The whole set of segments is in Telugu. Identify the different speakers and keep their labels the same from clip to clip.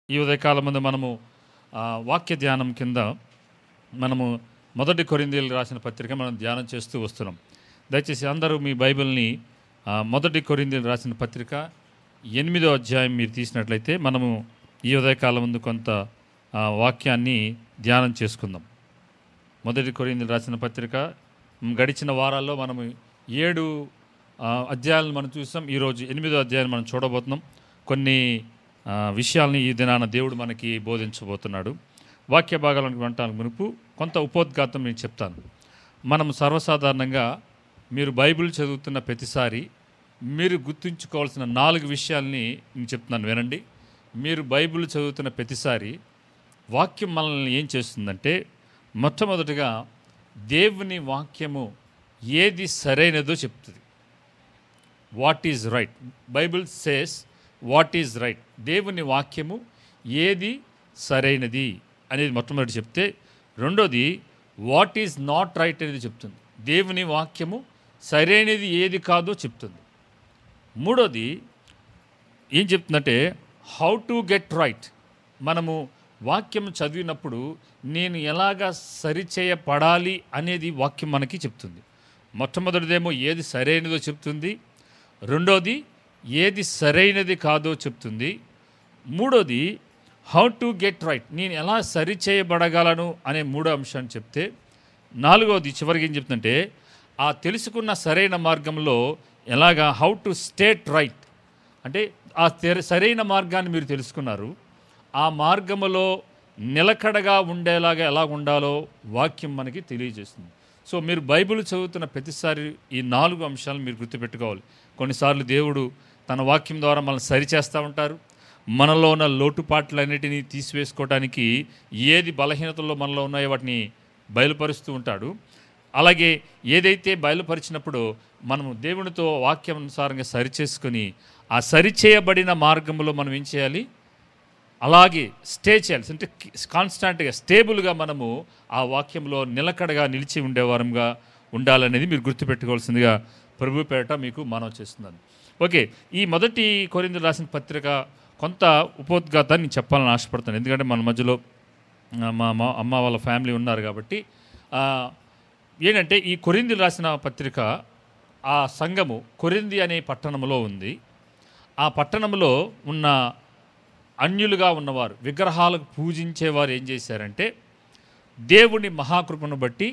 Speaker 1: ఈ ఉదయకాలం ముందు మనము వాక్య ధ్యానం కింద మనము 1 కొరింథీయులకు రాసిన పత్రిక మనం ధ్యానం చేస్తూ వస్తున్నాం. దయచేసి అందరూ మీ బైబిల్ని 1 కొరింథీయులకు రాసిన పత్రిక 8వ అధ్యాయం మీరు తీసినట్లయితే మనము ఈ ఉదయకాలం ముందు కొంత వాక్యాన్ని ధ్యానం చేసుకుందాం. 1 కొరింథీయులకు రాసిన పత్రిక గడిచిన వారాల్లో మనము 7 అధ్యాయాలను మనం చూసాం. ఈరోజు 8వ అధ్యాయాన్ని మనం చూడబోతున్నాం. కొన్ని విషయాల్ని ఈ దినాన దేవుడు మనకి బోధించబోతున్నాడు. వాక్య భాగాలను వినటానికి మునుపు కొంత ఉపోద్ఘాతం నేను చెప్తాను. మనం సర్వసాధారణంగా మీరు బైబిల్ చదువుతున్న ప్రతిసారి మీరు గుర్తుంచుకోవాల్సిన 4 విషయాల్ని నేను చెప్తున్నాను, వినండి. మీరు బైబిల్ చదువుతున్న ప్రతిసారి వాక్యం మనల్ని ఏం చేస్తుందంటే, మొట్టమొదటిగా దేవుని వాక్యము ఏది సరైనదో చెప్తుంది. What is right. Bible says what is right. దేవుని వాక్యము ఏది సరైనది అనేది మొట్టమొదటి చెప్తే, రెండోది వాట్ ఈజ్ నాట్ రైట్ అనేది చెప్తుంది. దేవుని వాక్యము సరైనది ఏది కాదో చెప్తుంది. మూడోది ఏం చెప్తుందంటే హౌ టు గెట్ రైట్. మనము వాక్యం చదివినప్పుడు నేను ఎలాగా సరిచేయబడాలి అనేది వాక్యం మనకి చెప్తుంది. మొట్టమొదటిదేమో ఏది సరైనదో చెప్తుంది, రెండోది ఏది సరైనది కాదో చెప్తుంది, మూడోది హౌ టు గెట్ రైట్, నేను ఎలా సరిచేయబడగలను అనే మూడో అంశాన్ని చెప్తే, నాలుగోది చివరికి ఏం చెప్తుందంటే ఆ తెలుసుకున్న సరైన మార్గంలో ఎలాగా హౌ టు స్టేట్ రైట్, అంటే ఆ సరైన మార్గాన్ని మీరు తెలుసుకున్నారు, ఆ మార్గములో నిలకడగా ఉండేలాగా ఎలా ఉండాలో వాక్యం మనకి తెలియజేస్తుంది. సో మీరు బైబిల్ చదువుతున్న ప్రతిసారి ఈ 4 అంశాలను మీరు గుర్తుపెట్టుకోవాలి. కొన్నిసార్లు దేవుడు తన వాక్యం ద్వారా మనల్ని సరిచేస్తూ ఉంటారు. మనలో ఉన్న లోటుపాట్లన్నిటినీ తీసివేసుకోవడానికి ఏది బలహీనతల్లో మనలో ఉన్నాయో వాటిని బయలుపరుస్తూ ఉంటాడు. అలాగే ఏదైతే బయలుపరిచినప్పుడు మనము దేవునితో వాక్యానుసారంగా సరిచేసుకొని ఆ సరిచేయబడిన మార్గంలో మనం ఏం చేయాలి, అలాగే స్టే చేయాలి. అంటే కాన్స్టాంట్గా స్టేబుల్గా మనము ఆ వాక్యంలో నిలకడగా నిలిచి ఉండేవారంగా ఉండాలనేది మీరు గుర్తుపెట్టుకోవాల్సిందిగా ప్రభు పేరట మీకు మనవి చేస్తున్నాను. ఓకే, ఈ 1 కొరింథీయులకు రాసిన పత్రిక కొంత ఉపోద్ఘాతాన్ని నేను చెప్పాలని ఆశపడతాను. ఎందుకంటే మన మధ్యలో మా అమ్మ వాళ్ళ ఫ్యామిలీ ఉన్నారు కాబట్టి. ఏంటంటే ఈ కొరింథీయులకు రాసిన పత్రిక, ఆ సంఘము కొరింథీ అనే పట్టణంలో ఉంది. ఆ పట్టణంలో ఉన్న అన్యులుగా ఉన్నవారు, విగ్రహాలకు పూజించేవారు ఏం చేశారంటే, దేవుని మహాకృపను బట్టి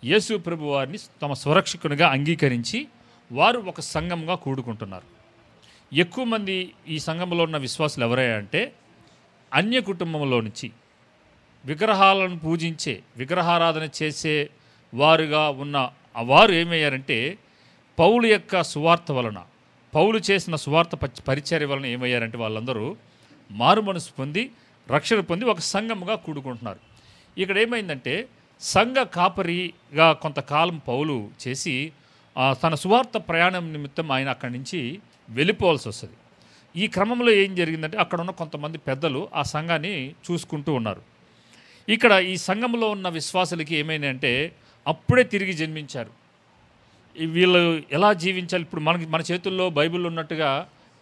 Speaker 1: యేసు ప్రభు వారిని తమ స్వరక్షకునిగా అంగీకరించి వారు ఒక సంఘంగా కూడుకుంటున్నారు. ఎక్కువ మంది ఈ సంఘంలో ఉన్న విశ్వాసులు ఎవరయ్యా అంటే, అన్య కుటుంబంలో నుంచి విగ్రహాలను పూజించే, విగ్రహారాధన చేసే వారుగా ఉన్న వారు ఏమయ్యారంటే, పౌలు యొక్క సువార్త వలన, పౌలు చేసిన సువార్త పరిచర్య వలన ఏమయ్యారంటే వాళ్ళందరూ మారు మనసు పొంది రక్షణ పొంది ఒక సంఘముగా కూడుకుంటున్నారు. ఇక్కడ ఏమైందంటే, సంఘ కాపరిగా కొంతకాలం పౌలు చేసి తన సువార్త ప్రయాణం నిమిత్తం ఆయన అక్కడి నుంచి వెళ్ళిపోవాల్సి వస్తుంది. ఈ క్రమంలో ఏం జరిగిందంటే, అక్కడ ఉన్న కొంతమంది పెద్దలు ఆ సంఘాన్ని చూసుకుంటూ ఉన్నారు. ఇక్కడ ఈ సంఘంలో ఉన్న విశ్వాసులకి ఏమైందంటే, అప్పుడే తిరిగి జన్మించారు. వీళ్ళు ఎలా జీవించాలి, ఇప్పుడు మన చేతుల్లో బైబిల్ ఉన్నట్టుగా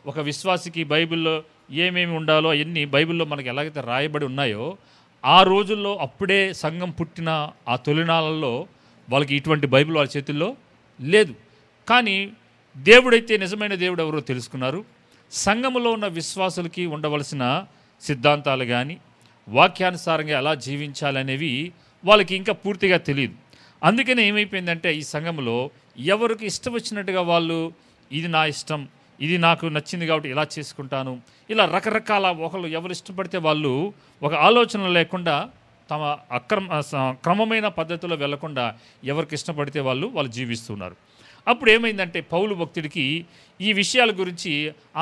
Speaker 1: ఒక విశ్వాసికి బైబిల్లో ఏమేమి ఉండాలో అవన్నీ బైబిల్లో మనకి ఎలాగైతే రాయబడి ఉన్నాయో, ఆ రోజుల్లో అప్పుడే సంఘం పుట్టిన ఆ తొలినాళ్ళల్లో వాళ్ళకి ఇటువంటి బైబిల్ వాళ్ళ చేతుల్లో లేదు. కానీ దేవుడైతే నిజమైన దేవుడు ఎవరో తెలుసుకున్నారు. సంఘములో ఉన్న విశ్వాసులకి ఉండవలసిన సిద్ధాంతాలు కానీ వాక్యానుసారంగా ఎలా జీవించాలనేవి వాళ్ళకి ఇంకా పూర్తిగా తెలియదు. అందుకనే ఏమైపోయిందంటే, ఈ సంఘంలో ఎవరికి ఇష్టం వచ్చినట్టుగా వాళ్ళు, ఇది నా ఇష్టం, ఇది నాకు నచ్చింది కాబట్టి ఇలా చేసుకుంటాను, ఇలా రకరకాల ఒకళ్ళు ఎవరు ఇష్టపడితే వాళ్ళు ఒక ఆలోచన లేకుండా తమ క్రమమైన పద్ధతిలో వెళ్లకుండా ఎవరికి ఇష్టపడితే వాళ్ళు జీవిస్తున్నారు. అప్పుడు ఏమైందంటే, పౌలు భక్తుడికి ఈ విషయాల గురించి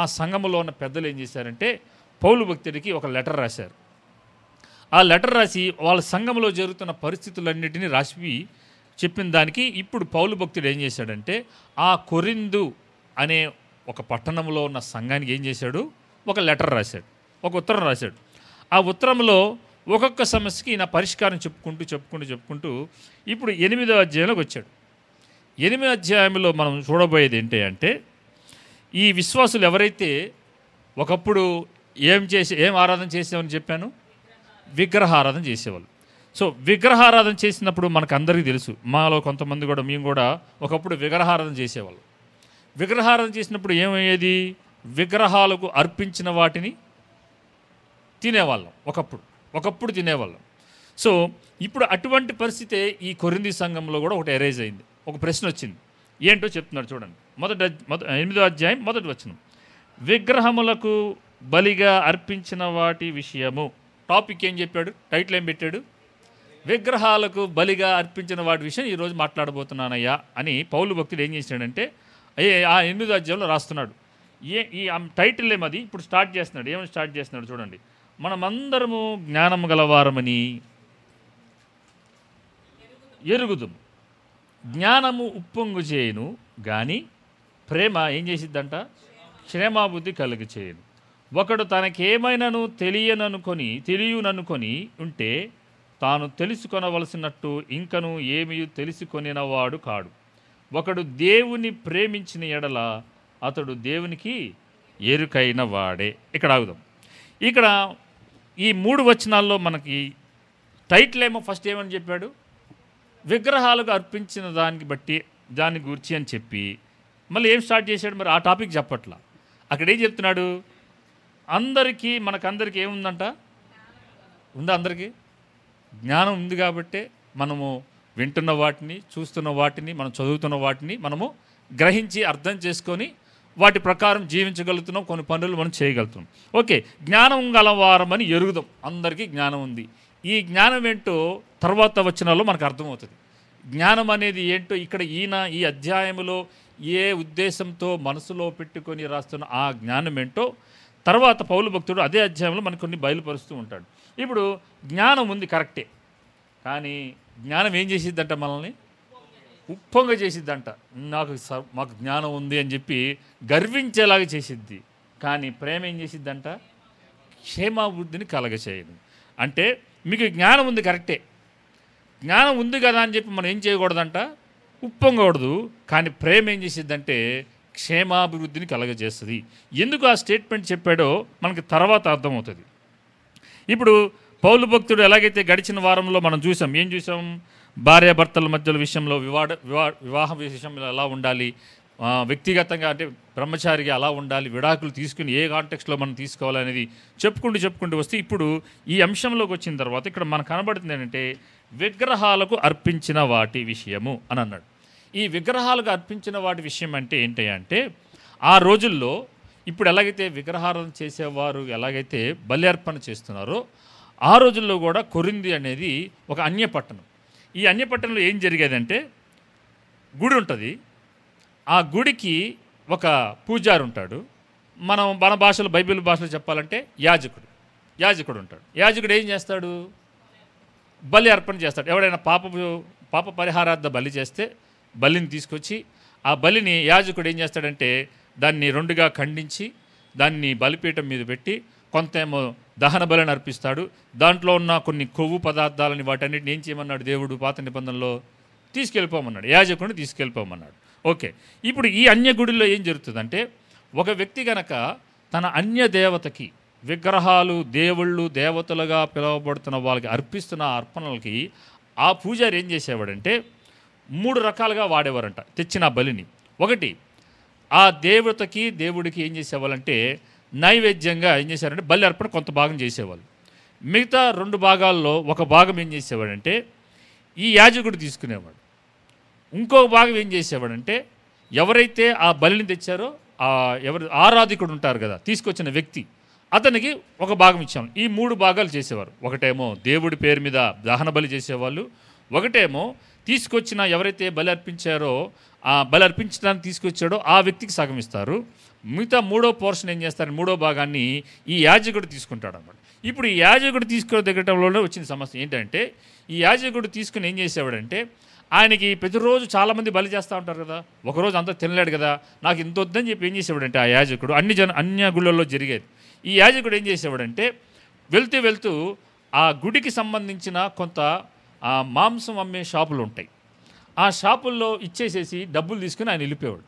Speaker 1: ఆ సంఘంలో ఉన్న పెద్దలు ఏం చేశారంటే, పౌలు భక్తుడికి ఒక లెటర్ రాశారు. ఆ లెటర్ రాసి వాళ్ళ సంఘంలో జరుగుతున్న పరిస్థితులన్నిటినీ రాసి చెప్పిన దానికి ఇప్పుడు పౌలు భక్తుడు ఏం చేశాడంటే, ఆ కొరింథు అనే ఒక పట్టణంలో ఉన్న సంఘానికి ఏం చేశాడు, ఒక లెటర్ రాశాడు, ఒక ఉత్తరం రాశాడు. ఆ ఉత్తరంలో ఒక్కొక్క సమస్యకి ఈయన పరిష్కారం చెప్పుకుంటూ ఇప్పుడు 8వ అధ్యాయంలోకి వచ్చాడు. 8వ అధ్యాయంలో మనం చూడబోయేది ఏంటి అంటే, ఈ విశ్వాసులు ఎవరైతే ఒకప్పుడు ఏం ఆరాధన చేసేవని చెప్పాను? విగ్రహారాధన చేసేవాళ్ళు. సో విగ్రహారాధన చేసినప్పుడు మనకు అందరికీ తెలుసు, మాలో కొంతమంది కూడా మేము కూడా ఒకప్పుడు విగ్రహారాధన చేసేవాళ్ళు. విగ్రహారాధన చేసినప్పుడు ఏమయ్యేది? విగ్రహాలకు అర్పించిన వాటిని తినేవాళ్ళం. ఒకప్పుడు తినేవాళ్ళం. సో ఇప్పుడు అటువంటి పరిస్థితే ఈ కొరింథీ సంఘంలో కూడా ఒకటి ఎరేజ్ అయింది. ఒక ప్రశ్న వచ్చింది. ఏంటో చెప్తున్నాడు చూడండి. 8వ అధ్యాయం 1వ వచనం. విగ్రహములకు బలిగా అర్పించిన వాటి విషయము. టాపిక్ ఏం చెప్పాడు? టైటిల్ ఏం పెట్టాడు? విగ్రహాలకు బలిగా అర్పించిన వాటి విషయం ఈరోజు మాట్లాడబోతున్నానయ్యా అని పౌలు భక్తుడు ఏం చేశాడంటే ఆ 8వ అధ్యాయంలో రాస్తున్నాడు. ఈ టైటిల్ ఏమది ఇప్పుడు స్టార్ట్ చేస్తున్నాడు. ఏమని స్టార్ట్ చేస్తున్నాడు చూడండి. మనమందరము జ్ఞానము గలవారమని ఎరుగుదుము, జ్ఞానము ఉప్పొంగు చేయను గాని ప్రేమ ఏం చేసిద్దంట? క్షేమాబుద్ధి కలుగు చేయను. ఒకడు తనకేమైనాను తెలియననుకొని ఉంటే తాను తెలుసుకొనవలసినట్టు ఇంకను ఏమీ తెలుసుకొనినవాడు కాడు. ఒకడు దేవుని ప్రేమించిన ఎడల అతడు దేవునికి ఎరుకైన వాడే. ఇక్కడ ఆగుదాం. ఇక్కడ ఈ 3 వచనాల్లో మనకి టైటిల్ ఏమో ఫస్ట్ ఏమని చెప్పాడు? విగ్రహాలకు అర్పించిన దాన్ని గురించి అని చెప్పి మళ్ళీ ఏం స్టార్ట్ చేశాడు? మరి ఆ టాపిక్ చెప్పట్లా. అక్కడ ఏం చెప్తున్నాడు? మనకందరికీ ఏముందంట? ఉందా? అందరికీ జ్ఞానం ఉంది కాబట్టే మనము వింటున్న వాటిని, చూస్తున్న వాటిని, మనం చదువుతున్న వాటిని మనము గ్రహించి అర్థం చేసుకొని వాటి ప్రకారం జీవించగలుగుతున్నాం. కొన్ని పనులు మనం చేయగలుగుతున్నాం. ఓకే, జ్ఞానం గలవారమని ఎరుగుదాం. అందరికీ జ్ఞానం ఉంది. ఈ జ్ఞానం ఏంటో తర్వాత వచనాల్లో మనకు అర్థమవుతుంది. జ్ఞానం అనేది ఏంటో ఇక్కడ ఈ అధ్యాయంలో ఏ ఉద్దేశంతో మనసులో పెట్టుకొని రాస్తున్న ఆ జ్ఞానం ఏంటో తర్వాత పౌలు భక్తుడు అదే అధ్యాయంలో మనకు కొన్ని బయలుపరుస్తూ ఉంటాడు. ఇప్పుడు జ్ఞానం ఉంది కరెక్టే, కానీ జ్ఞానం ఏం చేసిద్దంట? మనల్ని ఉప్పొంగ చేసిద్దంట. మాకు జ్ఞానం ఉంది అని చెప్పి గర్వించేలాగా చేసిద్ది. కానీ ప్రేమ ఏం చేసిద్దంట? క్షేమాభివృద్ధిని కలగచేయదు. అంటే మీకు జ్ఞానం ఉంది కరెక్టే, జ్ఞానం ఉంది కదా అని చెప్పి మనం ఏం చేయకూడదంట? ఉప్పొంగకూడదు. కానీ ప్రేమ ఏం చేసిద్దంటే క్షేమాభివృద్ధిని కలగజేస్తుంది. ఎందుకు ఆ స్టేట్మెంట్ చెప్పాడో మనకి తర్వాత అర్థమవుతుంది. ఇప్పుడు పౌలు భక్తుడు ఎలాగైతే గడిచిన వారంలో మనం చూసాం, ఏం చూసాం? భార్యాభర్తల మధ్యలో విషయంలో వివాహ విషయంలో ఎలా ఉండాలి, వ్యక్తిగతంగా అంటే బ్రహ్మచారిగా అలా ఉండాలి, విడాకులు తీసుకుని ఏ కాంటెక్స్లో మనం తీసుకోవాలనేది చెప్పుకుంటూ వస్తే ఇప్పుడు ఈ అంశంలోకి వచ్చిన తర్వాత ఇక్కడ మనకు కనబడుతుంది ఏంటంటే విగ్రహాలకు అర్పించిన వాటి విషయము అని అన్నాడు. ఈ విగ్రహాలకు అర్పించిన వాటి విషయం అంటే ఏంటంటే ఆ రోజుల్లో ఇప్పుడు ఎలాగైతే విగ్రహారాధన చేసేవారు ఎలాగైతే బలి అర్పణ చేస్తున్నారో ఆ రోజుల్లో కూడా కొరింథీ అనేది ఒక అన్యపట్టణం. ఈ అన్యపట్టణంలో ఏం జరిగేదంటే గుడి ఉంటుంది. ఆ గుడికి ఒక పూజారి ఉంటాడు. మన భాషలో, బైబిల్ భాషలో చెప్పాలంటే యాజకుడు ఉంటాడు. యాజకుడు ఏం చేస్తాడు? బలి అర్పణ చేస్తాడు. ఎవడైనా పాప పరిహారార్థ బలి చేస్తే బలిని తీసుకొచ్చి ఆ బలిని యాజకుడు ఏం చేస్తాడంటే దాన్ని 2గా ఖండించి దాన్ని బలిపీఠం మీద పెట్టి కొంతేమో దహన బలిని అర్పిస్తాడు. దాంట్లో ఉన్న కొన్ని కొవ్వు పదార్థాలని వాటన్నిటిని ఏం చేయమన్నాడు దేవుడు పాత నిబంధనలో? తీసుకెళ్ళిపోమన్నాడు. యాజకుడిని తీసుకెళ్ళిపోమన్నాడు. ఓకే, ఇప్పుడు ఈ అన్య గుడిలో ఏం జరుగుతుందంటే ఒక వ్యక్తి గనక తన అన్య దేవతకి, విగ్రహాలు దేవుళ్ళు దేవతలుగా పిలువబడుతున్న వాళ్ళకి అర్పిస్తున్న అర్పణలకి ఆ పూజారి ఏం చేసేవాడంటే 3 రకాలుగా వాడేవారంట తెచ్చిన బలిని. ఒకటి, ఆ దేవతకి దేవుడికి ఏం చేసేవాళ్ళంటే నైవేద్యంగా ఏం చేశారంటే బలి అర్పణ కొంత భాగం చేసేవాళ్ళు. మిగతా 2 భాగాల్లో ఒక భాగం ఏం చేసేవాడంటే ఈ యాజకుడు తీసుకునేవాడు. ఇంకో భాగం ఏం చేసేవాడంటే ఎవరైతే ఆ బలిని తెచ్చారో ఎవరు ఆరాధికుడు ఉంటారు కదా, తీసుకొచ్చిన వ్యక్తి, అతనికి ఒక భాగం ఇచ్చాము. ఈ 3 భాగాలు చేసేవారు. ఒకటేమో దేవుడి పేరు మీద దహన బలి చేసేవాళ్ళు, ఒకటేమో తీసుకొచ్చిన ఎవరైతే బలి అర్పించారో ఆ బలి అర్పించడానికి తీసుకొచ్చాడో ఆ వ్యక్తికి సగం ఇస్తారు. మిగతా 3వ పోర్షన్ ఏం చేస్తారు? 3వ భాగాన్ని ఈ యాజకుడు తీసుకుంటాడు అన్నమాట. ఇప్పుడు ఈ యాజకుడు తీసుకోదగ్గటంలోనే వచ్చిన సమస్య ఏంటంటే ఈ యాజకుడు తీసుకుని ఏం చేసేవాడంటే ఆయనకి ప్రతిరోజు చాలామంది బలి చేస్తూ ఉంటారు కదా, ఒకరోజు అంతా తినలేడు కదా, నాకు ఇంత వద్దని చెప్పి ఏం చేసేవాడంటే ఆ యాజకుడు అన్య గుళ్ళల్లో జరిగేది. ఈ యాజకుడు ఏం చేసేవాడంటే వెళ్తూ ఆ గుడికి సంబంధించిన కొంత మాంసం అమ్మే షాపులు ఉంటాయి, ఆ షాపుల్లో ఇచ్చేసేసి డబ్బులు తీసుకుని ఆయన వెళ్ళిపోయాడు.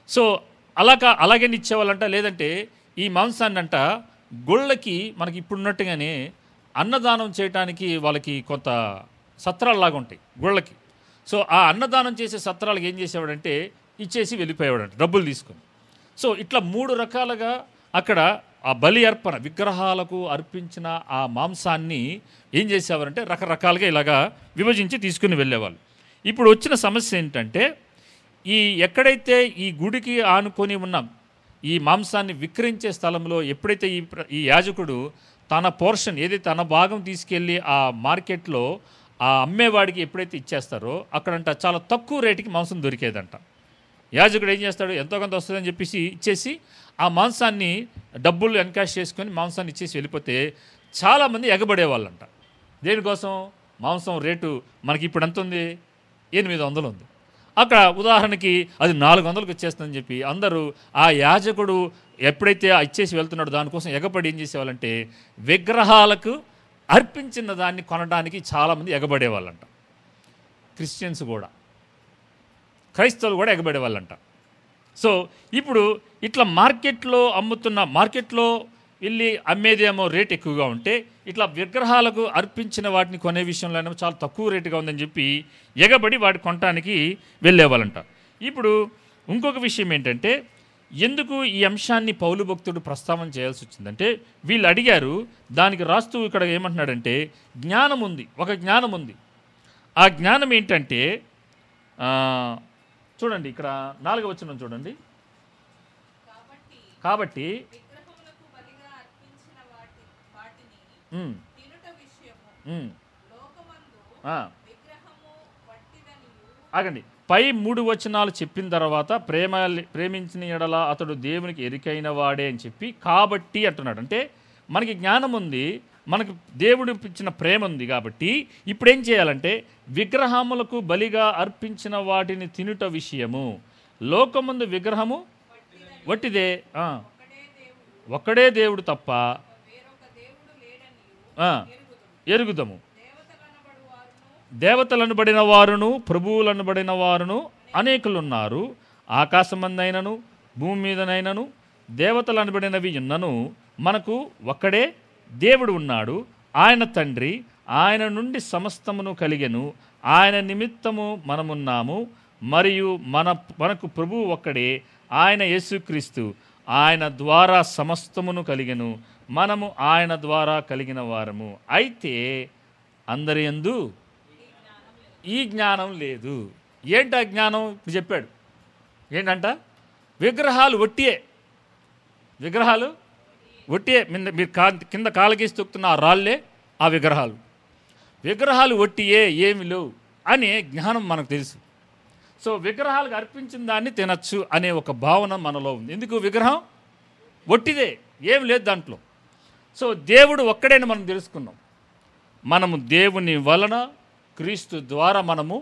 Speaker 1: సో అలాగే ఇచ్చేవాళ్ళంట. లేదంటే ఈ మాంసాన్ని అంట గుళ్ళకి మనకి ఇప్పుడున్నట్టుగానే అన్నదానం చేయడానికి వాళ్ళకి కొంత సత్రాల్లాగా ఉంటాయి గుళ్ళకి. సో ఆ అన్నదానం చేసే సత్రాలకు ఏం చేసేవాడంటే ఇచ్చేసి వెళ్ళిపోయేవాడంట డబ్బులు తీసుకొని. సో ఇట్లా 3 రకాలుగా అక్కడ ఆ బలి అర్పణ విగ్రహాలకు అర్పించిన ఆ మాంసాన్ని ఏం చేసేవారంటే రకరకాలుగా ఇలాగా విభజించి తీసుకుని వెళ్ళేవాళ్ళు. ఇప్పుడు వచ్చిన సమస్య ఏంటంటే ఎక్కడైతే ఈ గుడికి ఆనుకొని ఉన్న ఈ మాంసాన్ని విక్రయించే స్థలంలో ఎప్పుడైతే ఈ యాజకుడు తన పోర్షన్ ఏదైతే తన భాగం తీసుకెళ్ళి ఆ మార్కెట్లో ఆ అమ్మేవాడికి ఎప్పుడైతే ఇచ్చేస్తారో అక్కడంట చాలా తక్కువ రేటుకి మాంసం దొరికేదంట. యాజకుడు ఏం చేస్తాడు, ఎంతో కొంత వస్తుందని చెప్పేసి ఇచ్చేసి ఆ మాంసాన్ని డబ్బులు ఎన్కాష్ చేసుకొని మాంసాన్ని ఇచ్చేసి వెళ్ళిపోతే చాలామంది ఎగబడేవాళ్ళంట. దేనికోసం? మాంసం రేటు మనకి ఇప్పుడు ఎంత ఉంది? 800 ఉంది. అక్కడ ఉదాహరణకి అది 400కి వచ్చేస్తుందని చెప్పి అందరూ ఆ యాజకుడు ఎప్పుడైతే ఇచ్చేసి వెళ్తున్నాడో దానికోసం ఎగబడి ఏం చేసేవాళ్ళంటే విగ్రహాలకు అర్పించిన దాన్ని కొనడానికి చాలామంది ఎగబడేవాళ్ళంట. క్రిస్టియన్స్ కూడా, క్రైస్తవులు కూడా ఎగబడేవాళ్ళంట. సో ఇప్పుడు ఇట్లా మార్కెట్లో వెళ్ళి అమ్మేదేమో రేట్ ఎక్కువగా ఉంటే ఇట్లా విగ్రహాలకు అర్పించిన వాటిని కొనే విషయంలోనేమో చాలా తక్కువ రేటుగా ఉందని చెప్పి ఎగబడి వాటి కొనడానికి వెళ్ళేవాళ్ళంట. ఇప్పుడు ఇంకొక విషయం ఏంటంటే ఎందుకు ఈ అంశాన్ని పౌలు భక్తుడు ప్రస్తావన చేయాల్సి వచ్చిందంటే వీళ్ళు అడిగారు. దానికి రాస్తూ ఇక్కడ ఏమంటున్నాడంటే జ్ఞానం ఉంది, ఒక జ్ఞానం ఉంది. ఆ జ్ఞానం ఏంటంటే చూడండి, ఇక్కడ 4వ వచనం చూడండి. కాబట్టి ఆగండి, పై 3 వచనాలు చెప్పిన తర్వాత ప్రేమించిన ఎడల అతడు దేవునికి ఎరికైన వాడే అని చెప్పి కాబట్టి అంటున్నాడు. అంటే మనకి జ్ఞానం ఉంది, మనకు దేవుడు ఇచ్చిన ప్రేమ ఉంది. కాబట్టి ఇప్పుడు ఏం చేయాలంటే విగ్రహములకు బలిగా అర్పించిన వాటిని తినుట విషయము లోకమందు విగ్రహము వట్టిదే, ఒక్కడే దేవుడు తప్ప ఎరుగుదము. దేవతలనబడిన వారును ప్రభువులనబడిన వారును అనేకులున్నారు. ఆకాశమందైనను భూమి మీదనైనను దేవతలనబడినవి ఉన్నను మనకు ఒక్కడే దేవుడు ఉన్నాడు. ఆయన తండ్రి, ఆయన నుండి సమస్తమును కలిగెను, ఆయన నిమిత్తము మనమున్నాము. మరియు మనకు ప్రభువు ఒక్కడే, ఆయన యేసుక్రీస్తు. ఆయన ద్వారా సమస్తమును కలిగెను, మనము ఆయన ద్వారా కలిగిన వారము. అయితే అందరి యందు ఈ జ్ఞానం లేదు. ఏంటి ఆ జ్ఞానం? ఇప్పుడు చెప్పాడు. ఏంటంట? విగ్రహాలు ఒట్టియే, విగ్రహాలు ఒట్టియే. మీరు కింద కాలకేసి తొక్కుతున్న ఆ రాళ్ళే ఆ విగ్రహాలు ఒట్టియే, ఏమి లేవు అనే జ్ఞానం మనకు తెలుసు. సో విగ్రహాలకు అర్పించిన దాన్ని తినచ్చు అనే ఒక భావన మనలో ఉంది. ఎందుకు? విగ్రహం ఒట్టిదే, ఏమి లేదు దాంట్లో. సో దేవుడు ఒక్కడేని మనం తెలుసుకున్నాం. మనము దేవుని వలన క్రీస్తు ద్వారా మనము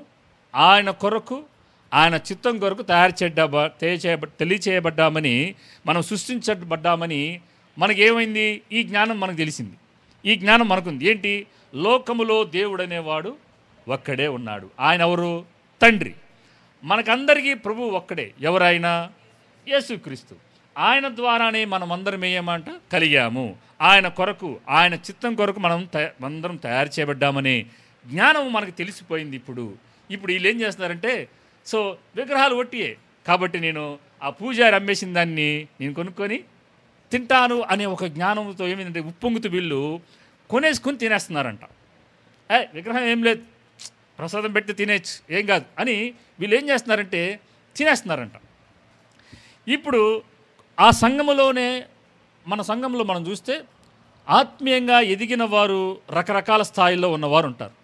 Speaker 1: ఆయన కొరకు, ఆయన చిత్తం కొరకు తెలియచేయబడ్డామని, మనం సృష్టించబడ్డామని మనకేమైంది? ఈ జ్ఞానం మనకు తెలిసింది. ఈ జ్ఞానం మనకుంది. ఏంటి? లోకములో దేవుడు అనేవాడు ఒక్కడే ఉన్నాడు. ఆయన ఎవరు? తండ్రి. మనకందరికీ ప్రభువు ఒక్కడే. ఎవరైనా? యేసుక్రీస్తు. ఆయన ద్వారానే మనం అందరం ఏమంట కలిగాము. ఆయన కొరకు, ఆయన చిత్తం కొరకు అందరం తయారు చేయబడ్డామనే జ్ఞానం మనకు తెలిసిపోయింది. ఇప్పుడు వీళ్ళు ఏం చేస్తున్నారంటే సో విగ్రహాలు ఒట్టియే కాబట్టి నేను ఆ పూజారి అమ్మేసిన దాన్ని నేను కొనుక్కొని తింటాను అనే ఒక జ్ఞానంతో ఏమైందంటే ఉప్పొంగుతూ వీళ్ళు కొనేసుకొని తినేస్తున్నారంట. విగ్రహం ఏం లేదు, ప్రసాదం పెడితే తినేచ్చు, ఏం కాదు అని వీళ్ళు ఏం చేస్తున్నారంటే తినేస్తున్నారంట. ఇప్పుడు ఆ సంఘములోనే, మన సంఘంలో మనం చూస్తే ఆత్మీయంగా ఎదిగిన వారు రకరకాల స్థాయిలో ఉన్నవారు ఉంటారు.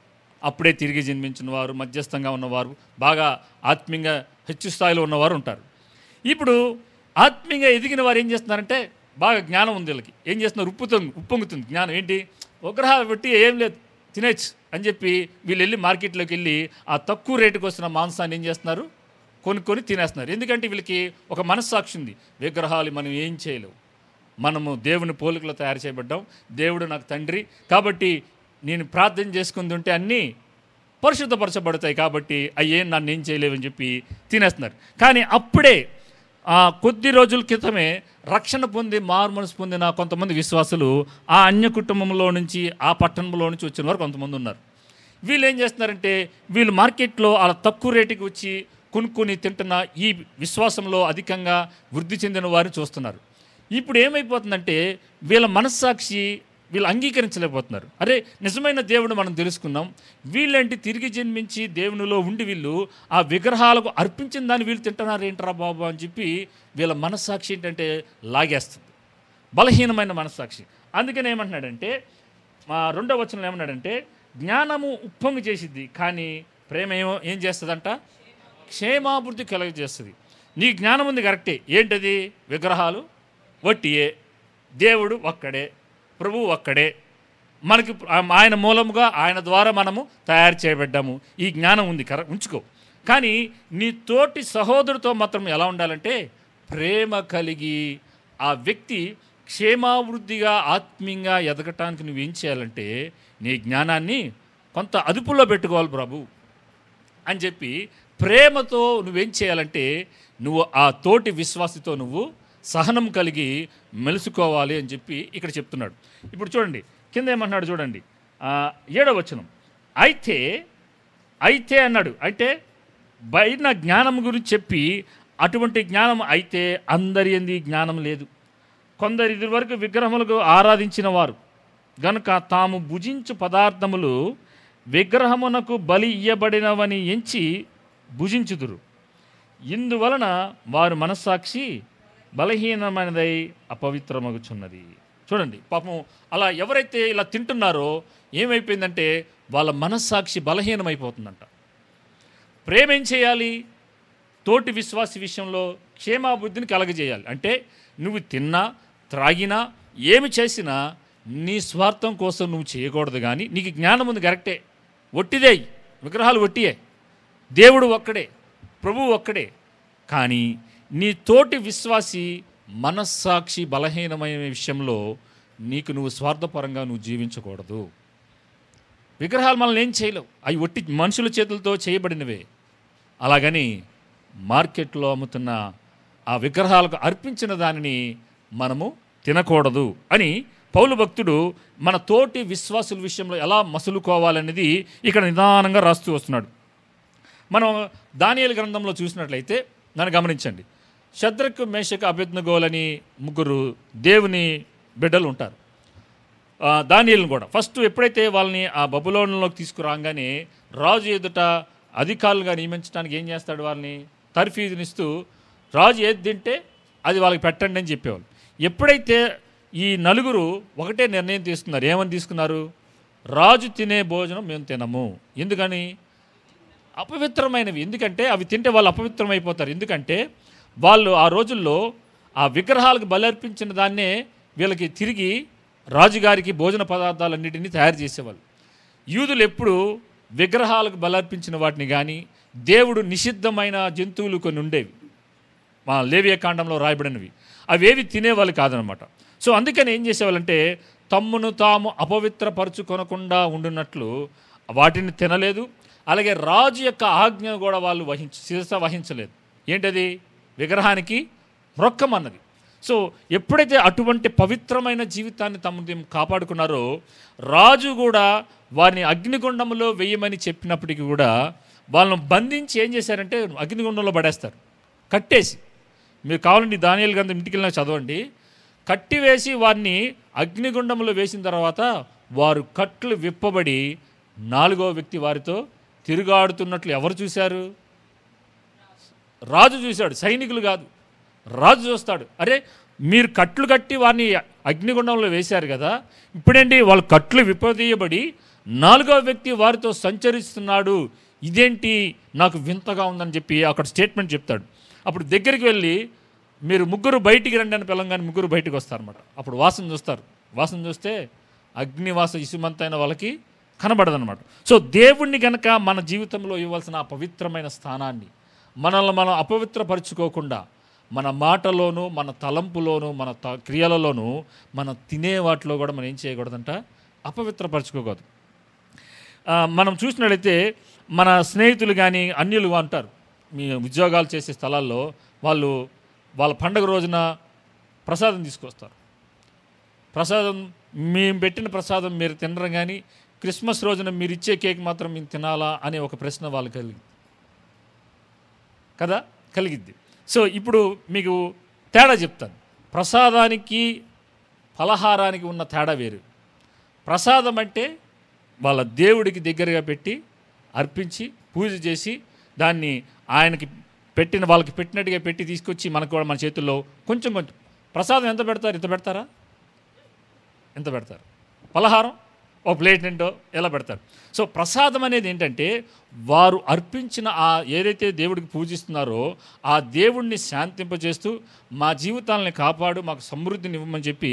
Speaker 1: అప్పుడే తిరిగి జన్మించిన వారు, మధ్యస్థంగా ఉన్నవారు, బాగా ఆత్మీయంగా హెచ్చు స్థాయిలో ఉన్నవారు ఉంటారు. ఇప్పుడు ఆత్మీయంగా ఎదిగిన వారు ఏం చేస్తున్నారంటే బాగా జ్ఞానం ఉంది వీళ్ళకి. ఏం చేస్తున్నారు? ఉప్పొంగుతుంది జ్ఞానం. ఏంటి? విగ్రహాలు పెట్టి ఏం లేదు తినేచ్చు అని చెప్పి వీళ్ళు వెళ్ళి మార్కెట్లోకి వెళ్ళి ఆ తక్కువ రేటుకు వస్తున్న మాంసాన్ని ఏం చేస్తున్నారు? కొనుక్కొని తినేస్తున్నారు. ఎందుకంటే వీళ్ళకి ఒక మనస్సాక్షి ఉంది, విగ్రహాలు మనం ఏం చేయలేవు, మనము దేవుని పోలికలో తయారు చేయబడ్డాం, దేవుడు నాకు తండ్రి కాబట్టి నేను ప్రార్థన చేసుకుంది ఉంటే అన్నీ పరిశుద్ధపరచబడతాయి కాబట్టి అయ్యేం నన్ను ఏం చేయలేవని చెప్పి తినేస్తున్నారు. కానీ అప్పుడే కొద్ది రోజుల క్రితమే రక్షణ పొంది మారుమనసు పొందిన కొంతమంది విశ్వాసులు ఆ అన్య కుటుంబంలో నుంచి ఆ పట్టణంలో నుంచి వచ్చిన వారు కొంతమంది ఉన్నారు. వీళ్ళు ఏం చేస్తున్నారంటే వీళ్ళు మార్కెట్లో అలా తక్కువ రేటుకి వచ్చి కొనుక్కొని తింటున్న ఈ విశ్వాసంలో అధికంగా వృద్ధి చెందిన వారిని చూస్తున్నారు. ఇప్పుడు ఏమైపోతుందంటే వీళ్ళ మనస్సాక్షి వీళ్ళు అంగీకరించలేకపోతున్నారు. అరే, నిజమైన దేవుడు మనం తెలుసుకున్నాం, వీళ్ళంటి తిరిగి జన్మించి దేవునిలో ఉండి వీళ్ళు ఆ విగ్రహాలకు అర్పించిన దాన్ని వీళ్ళు తింటున్నారు ఏంట్రా బాబు అని చెప్పి వీళ్ళ మనస్సాక్షి ఏంటంటే లాగేస్తుంది, బలహీనమైన మనస్సాక్షి. అందుకని ఏమంటున్నాడంటే 2వ వచనంలో ఏమన్నాడంటే జ్ఞానము ఉప్పొంగి చేసిద్ది, కానీ ప్రేమ ఏం చేస్తుందంట? క్షేమాభివృద్ధి కలుగజేస్తుంది. నీ జ్ఞానం ఉంది కరెక్టే, ఏంటది? విగ్రహాలు వట్టియే, దేవుడు ఒక్కడే, ప్రభువు ఒక్కడే, మనకి ఆయన మూలముగా ఆయన ద్వారా మనము తయారు చేయబడ్డాము, ఈ జ్ఞానం ఉంది ఉంచుకో. కానీ నీ తోటి సహోదరుతో మాత్రం ఎలా ఉండాలంటే ప్రేమ కలిగి ఆ వ్యక్తి క్షేమాభివృద్ధిగా ఆత్మీయంగా ఎదగటానికి నువ్వేం చేయాలంటే నీ జ్ఞానాన్ని కొంత అదుపులో పెట్టుకోవాలి ప్రభు అని చెప్పి ప్రేమతో నువ్వేం చేయాలంటే నువ్వు ఆ తోటి విశ్వాసితో నువ్వు సహనం కలిగి మెలుసుకోవాలి అని చెప్పి ఇక్కడ చెప్తున్నాడు. ఇప్పుడు చూడండి కింద ఏమంటున్నాడు చూడండి, 7వ వచనం. అయితే అన్నాడు, అంటే బయట జ్ఞానం గురించి చెప్పి అటువంటి జ్ఞానం అయితే అందరి యందు జ్ఞానం లేదు. కొందరు ఇది వరకు విగ్రహములకు ఆరాధించిన వారు గనుక తాము భుజించు పదార్థములు విగ్రహమునకు బలి ఇయ్యబడినవని ఎంచి భుజించుదురు. ఇందువలన వారు మనస్సాక్షి బలహీనమైనదై అపవిత్రమగుచున్నది. చూడండి పాపం అలా ఎవరైతే ఇలా తింటున్నారో ఏమైపోయిందంటే వాళ్ళ మనస్సాక్షి బలహీనమైపోతుందంట. ప్రేమ ఏం చేయాలి? తోటి విశ్వాసి విషయంలో క్షేమాభివృద్ధిని కలగజేయాలి. అంటే నువ్వు తిన్నా త్రాగినా ఏమి చేసినా నీ స్వార్థం కోసం నువ్వు చేయకూడదు. కానీ నీకు జ్ఞానం ఉంది కరెక్టే, ఒట్టిదే, విగ్రహాలు ఒట్టియే, దేవుడు ఒక్కడే, ప్రభువు ఒక్కడే. కానీ నీ తోటి విశ్వాసి మనస్సాక్షి బలహీనమైన విషయంలో నీకు నువ్వు స్వార్థపరంగా నువ్వు జీవించకూడదు. విగ్రహాలు మనల్ని ఏం చేయలేవు, అవి ఒట్టి మనుషుల చేతులతో చేయబడినవే. అలాగని మార్కెట్లో అమ్ముతున్న ఆ విగ్రహాలకు అర్పించిన దానిని మనము తినకూడదు అని పౌలు భక్తుడు మన తోటి విశ్వాసుల విషయంలో ఎలా మసులుకోవాలనేది ఇక్కడ నిదానంగా రాస్తూ వస్తున్నాడు. మనం దానియేలు గ్రంథంలో చూసినట్లయితే దాన్ని గమనించండి. షద్రకు మేషకు అబేద్నెగోలని 3 దేవుని బిడ్డలు ఉంటారు. దానియేలును కూడా ఫస్ట్ ఎప్పుడైతే వాళ్ళని ఆ బబులోనులోకి తీసుకురాగానే రాజు ఎదుట అధికారులుగా నియమించడానికి ఏం చేస్తాడు? వాళ్ళని తర్ఫీదునిస్తూ రాజు ఏది తింటే అది వాళ్ళకి పెట్టండి అని చెప్పేవాళ్ళు. ఎప్పుడైతే ఈ 4 ఒకటే నిర్ణయం తీసుకున్నారు, ఏమని తీసుకున్నారు? రాజు తినే భోజనం మేము తినము. ఎందుకని? అపవిత్రమైనవి. ఎందుకంటే అవి తింటే వాళ్ళు అపవిత్రమైపోతారు. ఎందుకంటే వాళ్ళు ఆ రోజుల్లో ఆ విగ్రహాలకు బలర్పించిన దాన్నే వీళ్ళకి తిరిగి రాజుగారికి భోజన పదార్థాలన్నిటినీ తయారు చేసేవాళ్ళు. యూదులు ఎప్పుడు విగ్రహాలకు బలర్పించిన వాటిని కానీ దేవుడు నిషిద్ధమైన జంతువులు కొన్ని ఉండేవి, మా లేవియ కాండంలో రాయబడినవి, అవేవి తినేవాళ్ళు కాదనమాట. సో అందుకని ఏం చేసేవాళ్ళంటే తమ్మును తాము అపవిత్రపరచుకొనకుండా ఉండున్నట్లు వాటిని తినలేదు. అలాగే రాజు యొక్క ఆజ్ఞను కూడా వాళ్ళు శిరస వహించలేదు. ఏంటది? విగ్రహానికి మొక్కమన్నది. సో ఎప్పుడైతే అటువంటి పవిత్రమైన జీవితాన్ని తమను కాపాడుకున్నారో రాజు కూడా వారిని అగ్నిగుండంలో వేయమని చెప్పినప్పటికీ కూడా వాళ్ళను బంధించి ఏం చేశారంటే అగ్నిగుండంలో పడేస్తారు, కట్టేసి. మీరు కావాలండి దానియేలు గ్రంథం ఇంటికి వెళ్ళినా చదవండి. కట్టివేసి వారిని అగ్నిగుండంలో వేసిన తర్వాత వారు కట్లు విప్పబడి 4వ వ్యక్తి వారితో తిరుగాడుతున్నట్లు ఎవరు చూశారు? రాజు చూశాడు, సైనికులు కాదు, రాజు చూస్తాడు. అరే మీరు కట్లు కట్టి వారిని అగ్నిగుండంలో వేశారు కదా, ఇప్పుడేంటి వాళ్ళు కట్లు విప్పదీయబడి 4వ వ్యక్తి వారితో సంచరిస్తున్నాడు, ఇదేంటి నాకు వింతగా ఉందని చెప్పి అక్కడ స్టేట్మెంట్ చెప్తాడు. అప్పుడు దగ్గరికి వెళ్ళి మీరు 3 బయటికి రండి అని పిలంగానే 3 బయటికి వస్తారన్నమాట. అప్పుడు వాసన చూస్తారు, వాసన చూస్తే అగ్నివాస ఇసుమంతైన వాళ్ళకి కనబడదన్నమాట. సో దేవుణ్ణి కనుక మన జీవితంలో ఇవ్వాల్సిన ఆ పవిత్రమైన స్థానాన్ని మనల్ని మనం అపవిత్రపరుచుకోకుండా మన మాటలోనూ మన తలంపులోనూ మన క్రియలలోనూ మనం తినే వాటిలో కూడా మనం ఏం చేయకూడదంట? అపవిత్రపరచుకోకూడదు. మనం చూసినట్లయితే మన స్నేహితులు కానీ అన్యులు అంటారు, మీ ఉద్యోగాలు చేసే స్థలాల్లో వాళ్ళు వాళ్ళ పండగ రోజున ప్రసాదం తీసుకొస్తారు. ప్రసాదం మేము పెట్టిన ప్రసాదం మీరు తినరు, కానీ క్రిస్మస్ రోజున మీరు ఇచ్చే కేక్ మాత్రం మేము తినాలా అనే ఒక ప్రశ్న వాళ్ళు కలిగిద్ది. సో ఇప్పుడు మీకు తేడా చెప్తాను. ప్రసాదానికి ఫలహారానికి ఉన్న తేడా వేరు. ప్రసాదం అంటే వాళ్ళ దేవుడికి దగ్గరగా పెట్టి అర్పించి పూజ చేసి దాన్ని ఆయనకి వాళ్ళకి పెట్టినట్టుగా పెట్టి తీసుకొచ్చి మనకు కూడా మన చేతుల్లో కొంచెం ప్రసాదం ఎంత పెడతారు? ఇంత పెడతారా? ఎంత పెడతారు? పలహారం ఒక ప్లేట్ నిండో ఎలా పెడతారు? సో ప్రసాదం అనేది ఏంటంటే వారు అర్పించిన ఏదైతే దేవుడికి పూజిస్తున్నారో ఆ దేవుడిని శాంతింపజేస్తూ మా జీవితాలని కాపాడు, మాకు సమృద్ధిని ఇవ్వమని చెప్పి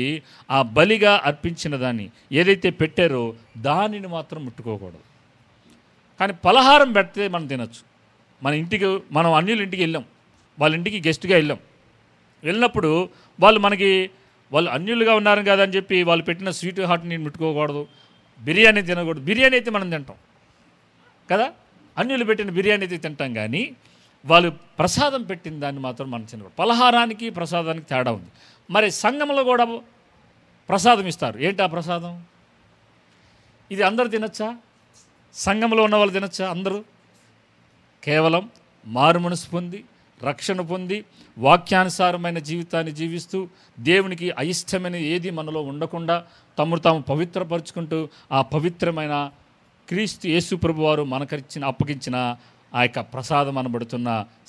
Speaker 1: ఆ బలిగా అర్పించిన దాన్ని ఏదైతే పెట్టారో దానిని మాత్రం ముట్టుకోకూడదు. కానీ పలహారం పెడితే మనం తినచ్చు. మనం అన్యుల ఇంటికి వెళ్ళాం, వాళ్ళ ఇంటికి గెస్ట్గా వెళ్ళినప్పుడు వాళ్ళు అన్యులుగా ఉన్నారు కదా అని చెప్పి వాళ్ళు పెట్టిన స్వీట్ హార్ట్ని ముట్టుకోకూడదు, బిర్యానీ తినకూడదు. బిర్యానీ అయితే మనం తింటాం కదా, అన్యులు పెట్టిన బిర్యానీ అయితే తింటాం, కానీ వాళ్ళు ప్రసాదం పెట్టిన దాన్ని మాత్రం మనం తినకూడదు. పలహారానికి ప్రసాదానికి తేడా ఉంది. మరి సంఘంలో కూడా ప్రసాదం ఇస్తారు. ఏంటి ఆ ప్రసాదం? ఇది అందరూ తినచ్చా? సంఘంలో ఉన్న వాళ్ళు తినచ్చా? అందరూ కేవలం మారు మనసు పొంది రక్షణ పొంది వాక్యానుసారమైన జీవితాన్ని జీవిస్తూ దేవునికి అయిష్టమైన ఏది మనలో ఉండకుండా తాము పవిత్రపరుచుకుంటూ ఆ పవిత్రమైన క్రీస్తు యేసు ప్రభు వారు అప్పగించిన ఆ యొక్క ప్రసాదం అనబడుతున్న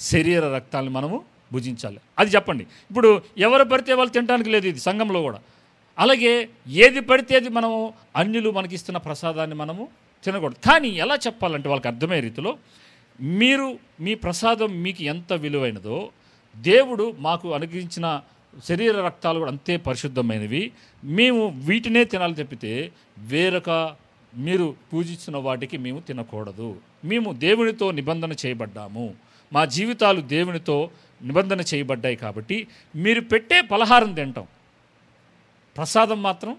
Speaker 1: శరీర రక్తాలను మనము భుజించాలి. అది చెప్పండి. ఇప్పుడు ఎవరు పడితే వాళ్ళు తినడానికి లేదు, ఇది సంఘంలో కూడా అలాగే. ఏది పడితే అది మనము అన్యులు మనకిస్తున్న ప్రసాదాన్ని మనము తినకూడదు. కానీ ఎలా చెప్పాలంటే వాళ్ళకి అర్థమయ్యే రీతిలో మీ ప్రసాదం మీకు ఎంత విలువైనదో దేవుడు మాకు అనుగ్రహించిన శరీర రక్తాలు కూడా అంతే పరిశుద్ధమైనవి. మేము వీటినే తినాలి తప్పితే మీరు పూజిస్తున్న వాటికి మేము తినకూడదు. మేము దేవునితో నిబంధన చేయబడ్డాము, మా జీవితాలు దేవునితో నిబంధన చేయబడ్డాయి. కాబట్టి మీరు పెట్టే పలహారం తింటాం, ప్రసాదం మాత్రం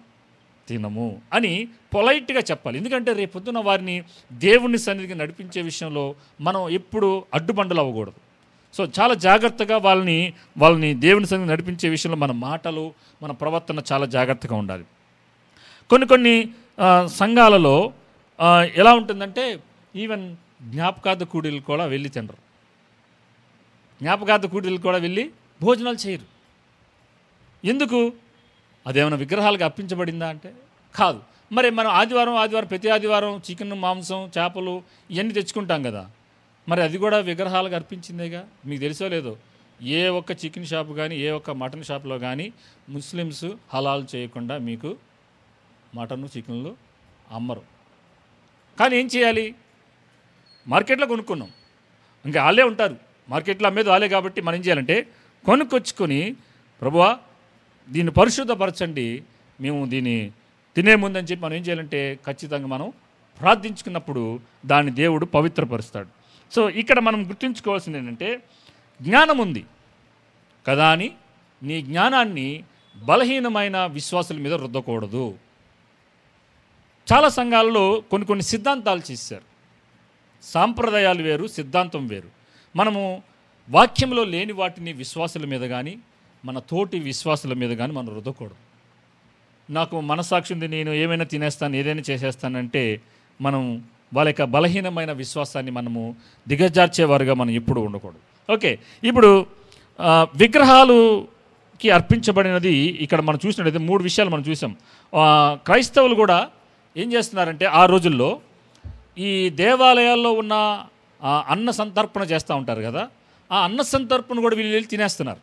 Speaker 1: తినము అని పొలైట్గా చెప్పాలి. ఎందుకంటే రేపొద్దున వారిని దేవుని సన్నిధికి నడిపించే విషయంలో మనం ఎప్పుడు అడ్డుబండలు అవ్వకూడదు. సో చాలా జాగ్రత్తగా వాళ్ళని దేవుని సన్నిధికి నడిపించే విషయంలో మన మాటలు, మన ప్రవర్తన చాలా జాగ్రత్తగా ఉండాలి. కొన్ని సంఘాలలో ఎలా ఉంటుందంటే ఈవెన్ జ్ఞాపకార్థ కూడీలు కూడా వెళ్ళి తినరు, జ్ఞాపకార్థ కూడీలు కూడా వెళ్ళి భోజనాలు చేయరు. ఎందుకు? అదేమైనా విగ్రహాలకు అర్పించబడిందా అంటే కాదు. మరి మనం ఆదివారం ప్రతి ఆదివారం చికెన్, మాంసం, చేపలు ఇవన్నీ తెచ్చుకుంటాం కదా, మరి అది కూడా విగ్రహాలకు అర్పించిందేగా. మీకు తెలుసో లేదో, ఏ ఒక్క చికెన్ షాప్ కానీ ఏ ఒక్క మటన్ షాప్లో కానీ ముస్లిమ్స్ హలాల్ చేయకుండా మీకు మటన్, చికెన్లు అమ్మరు. కానీ ఏం చేయాలి? మార్కెట్లో కొనుక్కున్నాం, ఇంకా వాళ్ళే ఉంటారు మార్కెట్లో అమ్మేది వాళ్ళే, కాబట్టి మనం ఏం చేయాలంటే కొనుక్కొచ్చుకొని ప్రభువా దీన్ని పరిశుద్ధపరచండి, మేము దీన్ని తినే ముందని చెప్పి మనం ఏం చేయాలంటే ఖచ్చితంగా మనం ప్రార్థించుకున్నప్పుడు దాన్ని దేవుడు పవిత్రపరుస్తాడు. సో ఇక్కడ మనం గుర్తుంచుకోవాల్సింది ఏంటంటే జ్ఞానం ఉంది కదా అని నీ జ్ఞానాన్ని బలహీనమైన విశ్వాసుల మీద రుద్దకూడదు. చాలా సంఘాలలో కొన్ని సిద్ధాంతాలు చేశారు. సాంప్రదాయాలు వేరు, సిద్ధాంతం వేరు. మనము వాక్యంలో లేని వాటిని విశ్వాసుల మీద కానీ మన తోటి విశ్వాసుల మీద కానీ మనం రుద్దకూడదు. నాకు మనసాక్షి ఉంది, నేను ఏమైనా తినేస్తాను, ఏదైనా చేసేస్తానంటే మనం వాళ్ళ యొక్క బలహీనమైన విశ్వాసాన్ని మనము దిగజార్చేవారుగా మనం ఎప్పుడు ఉండకూడదు. ఓకే, ఇప్పుడు విగ్రహాలుకి అర్పించబడినది ఇక్కడ మనం చూసినట్టయితే 3 విషయాలు మనం చూసాం. క్రైస్తవులు కూడా ఏం చేస్తున్నారంటే ఆ రోజుల్లో ఈ దేవాలయాల్లో ఉన్న అన్న సంతర్పణ చేస్తూ ఉంటారు కదా, ఆ అన్న సంతర్పణ కూడా వీళ్ళు వెళ్ళి తినేస్తున్నారు.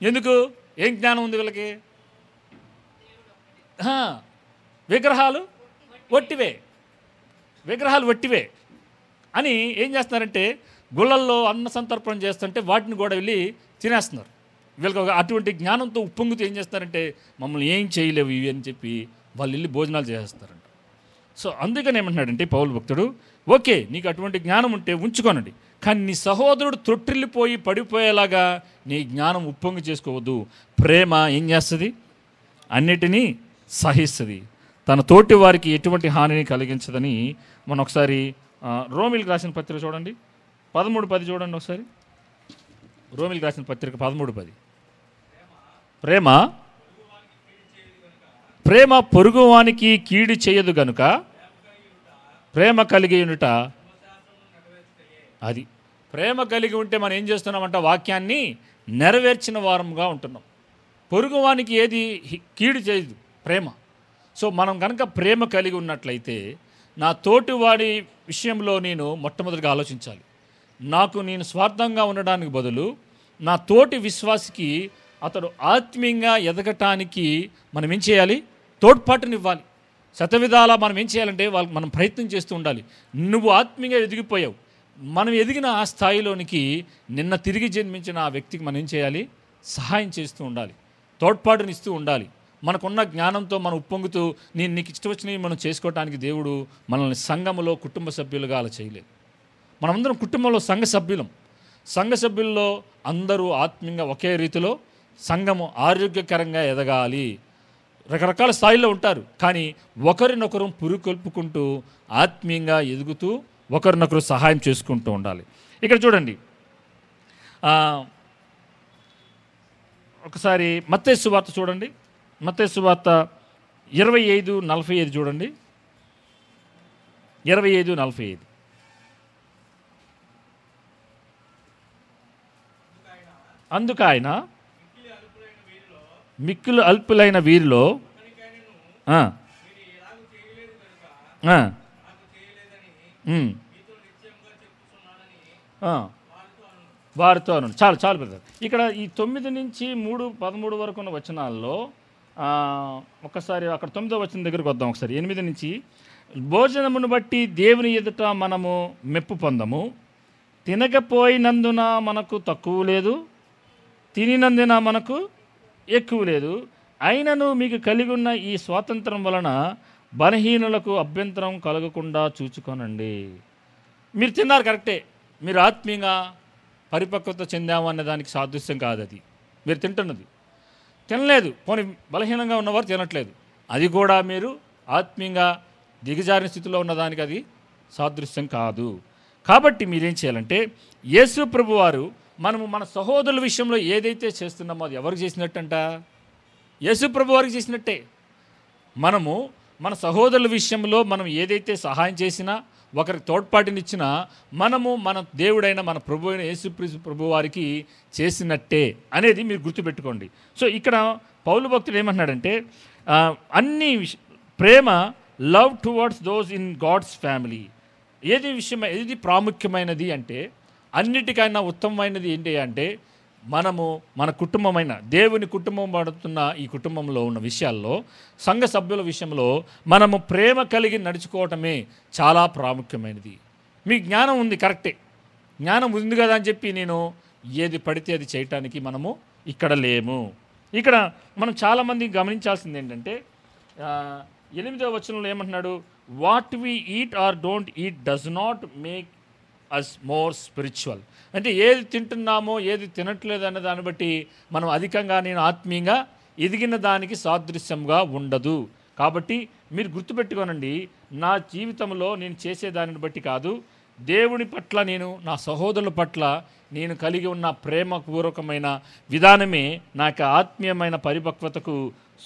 Speaker 1: ఎందుకు? ఏం జ్ఞానం ఉంది వీళ్ళకి? విగ్రహాలు వట్టివే అని ఏం చేస్తున్నారంటే గుళ్ళల్లో అన్న సంతర్పణ చేస్తుంటే వాటిని కూడా వెళ్ళి తినేస్తున్నారు. వీళ్ళకి అటువంటి జ్ఞానంతో ఉప్పొంగుతూ ఏం చేస్తారంటే మమ్మల్ని ఏం చేయలేవు ఇవి అని చెప్పి వాళ్ళు వెళ్ళి భోజనాలు చేసేస్తారంట. సో అందుకని ఏమంటున్నాడంటే పౌలు భక్తుడు, ఓకే నీకు అటువంటి జ్ఞానం ఉంటే ఉంచుకోనండి, కానీ నీ సహోదరుడు తొట్టిల్లిపోయి పడిపోయేలాగా నీ జ్ఞానం ఉప్పొంగి చేసుకోవద్దు. ప్రేమ ఏం చేస్తుంది? అన్నిటినీ సహిస్తుంది, తన తోటి వారికి ఎటువంటి హానిని కలిగించదని మనం ఒకసారి రోమిల్కి రాసిన పత్రిక చూడండి 13:10 చూడండి ఒకసారి. రోమిల్కి రాసిన పత్రిక 13:10. ప్రేమ ప్రేమ పొరుగువానికి కీడు చేయదు గనుక ప్రేమ కలిగి ఉండుట. అది ప్రేమ కలిగి ఉంటే మనం ఏం చేస్తున్నామంట, వాక్యాన్ని నెరవేర్చిన వారంగా ఉంటున్నాం. పొరుగువానికి ఏది కీడు చేయదు ప్రేమ. సో మనం కనుక ప్రేమ కలిగి ఉన్నట్లయితే నా తోటివాడి విషయంలో నేను మొట్టమొదటిగా ఆలోచించాలి. నేను స్వార్థంగా ఉండడానికి బదులు నా తోటి విశ్వాసికి అతడు ఆత్మీయంగా ఎదగటానికి మనం ఏం చేయాలి, తోడ్పాటునివ్వాలి. శతవిధాలా మనం ఏం చేయాలంటే మనం ప్రయత్నం చేస్తూ ఉండాలి. నువ్వు ఆత్మీయంగా ఎదిగిపోయావు, మనం ఎదిగిన ఆ స్థాయిలోనికి నిన్న తిరిగి జన్మించిన ఆ వ్యక్తికి మనం ఏం చేయాలి, సహాయం చేస్తూ ఉండాలి, తోడ్పాటునిస్తూ ఉండాలి. మనకున్న జ్ఞానంతో మనం ఉప్పొంగుతూ నీకు ఇష్టం వచ్చినవి మనం చేసుకోవటానికి దేవుడు మనల్ని సంఘములో కుటుంబ సభ్యులుగా అలా చేయలేదు. మనమందరం కుటుంబంలో సంఘ సభ్యుల్లో అందరూ ఆత్మీయంగా ఒకే రీతిలో సంఘము ఆరోగ్యకరంగా ఎదగాలి. రకరకాల స్థాయిలో ఉంటారు, కానీ ఒకరినొకరు పురుకొల్పుకుంటూ ఆత్మీయంగా ఎదుగుతూ ఒకరినొకరు సహాయం చేసుకుంటూ ఉండాలి. ఇక్కడ చూడండి, ఒకసారి మత్తయి సువార్త చూడండి. మత్తయి సువార్త 25:45 చూడండి. 25:45. అందుకు ఆయన మిక్కిలి అల్పులైన వీరిలో వారితో అను. చాలు బ్రదర్. ఇక్కడ ఈ 9 నుంచి 3:13 వరకు ఉన్న వచనాల్లో ఒకసారి అక్కడ 9వ వచనం దగ్గరకు వద్దాం. ఒకసారి 8 నుంచి, భోజనమును బట్టి దేవుని ఎదుట మనము మెప్పు పొందము, తినకపోయినందున మనకు తక్కువ లేదు, తినినందున మనకు ఎక్కువ లేదు. అయినను మీకు కలిగి ఉన్న ఈ స్వాతంత్రం వలన బలహీనులకు అభ్యంతరం కలగకుండా చూచుకోనండి. మీరు తిన్నారు కరెక్టే, మీరు ఆత్మీయంగా పరిపక్వత చెందాము అనే దానికి సాదృశ్యం కాదు అది. మీరు తింటున్నది తినలేదు, పోనీ బలహీనంగా ఉన్నవారు తినట్లేదు, అది కూడా మీరు ఆత్మీయంగా దిగజారిన స్థితిలో ఉన్నదానికి అది సాదృశ్యం కాదు. కాబట్టి మీరేం చేయాలంటే, యేసు ప్రభు వారు మనము మన సహోదరుల విషయంలో ఏదైతే చేస్తున్నామో అది ఎవరికి చేసినట్టంట, యేసు ప్రభు వారికి చేసినట్టే. మనము మన సహోదరుల విషయంలో మనం ఏదైతే సహాయం చేసినా, ఒకరికి తోడ్పాటునిచ్చినా, మనము మన దేవుడైన మన ప్రభు అయిన యేసు ప్రభు వారికి చేసినట్టే అనేది మీరు గుర్తుపెట్టుకోండి. సో ఇక్కడ పౌలు భక్తుడు ఏమంటున్నాడంటే, ప్రేమ love towards those in God's family. ఏది ప్రాముఖ్యమైనది అంటే, అన్నిటికైనా ఉత్తమమైనది ఏంటి అంటే, మనము మన కుటుంబమైన దేవుని కుటుంబం పడుతున్న ఈ కుటుంబంలో ఉన్న విషయాల్లో, సంఘ సభ్యుల విషయంలో మనము ప్రేమ కలిగి నడుచుకోవటమే చాలా ప్రాముఖ్యమైనది. మీ జ్ఞానం ఉంది కరెక్టే, జ్ఞానం ఉంది కదా అని చెప్పి నేను ఏది పడితే అది చేయటానికి మనము ఇక్కడ లేము. ఇక్కడ మనం చాలామంది గమనించాల్సింది ఏంటంటే, 8వ వచనంలో ఏమంటున్నాడు, what we eat or don't eat does not make us more spiritual. అంటే ఏది తింటున్నామో ఏది తినట్లేదు అన్న దాన్ని బట్టి మనం అధికంగా నేను ఆత్మీయంగా ఎదిగిన దానికి సాదృశ్యంగా ఉండదు. కాబట్టి మీరు గుర్తుపెట్టుకోనండి, నా జీవితంలో నేను చేసేదానిని బట్టి కాదు, దేవుని పట్ల నేను నా సహోదరుల పట్ల నేను కలిగి ఉన్న ప్రేమపూర్వకమైన విధానమే నాకు ఆత్మీయమైన పరిపక్వతకు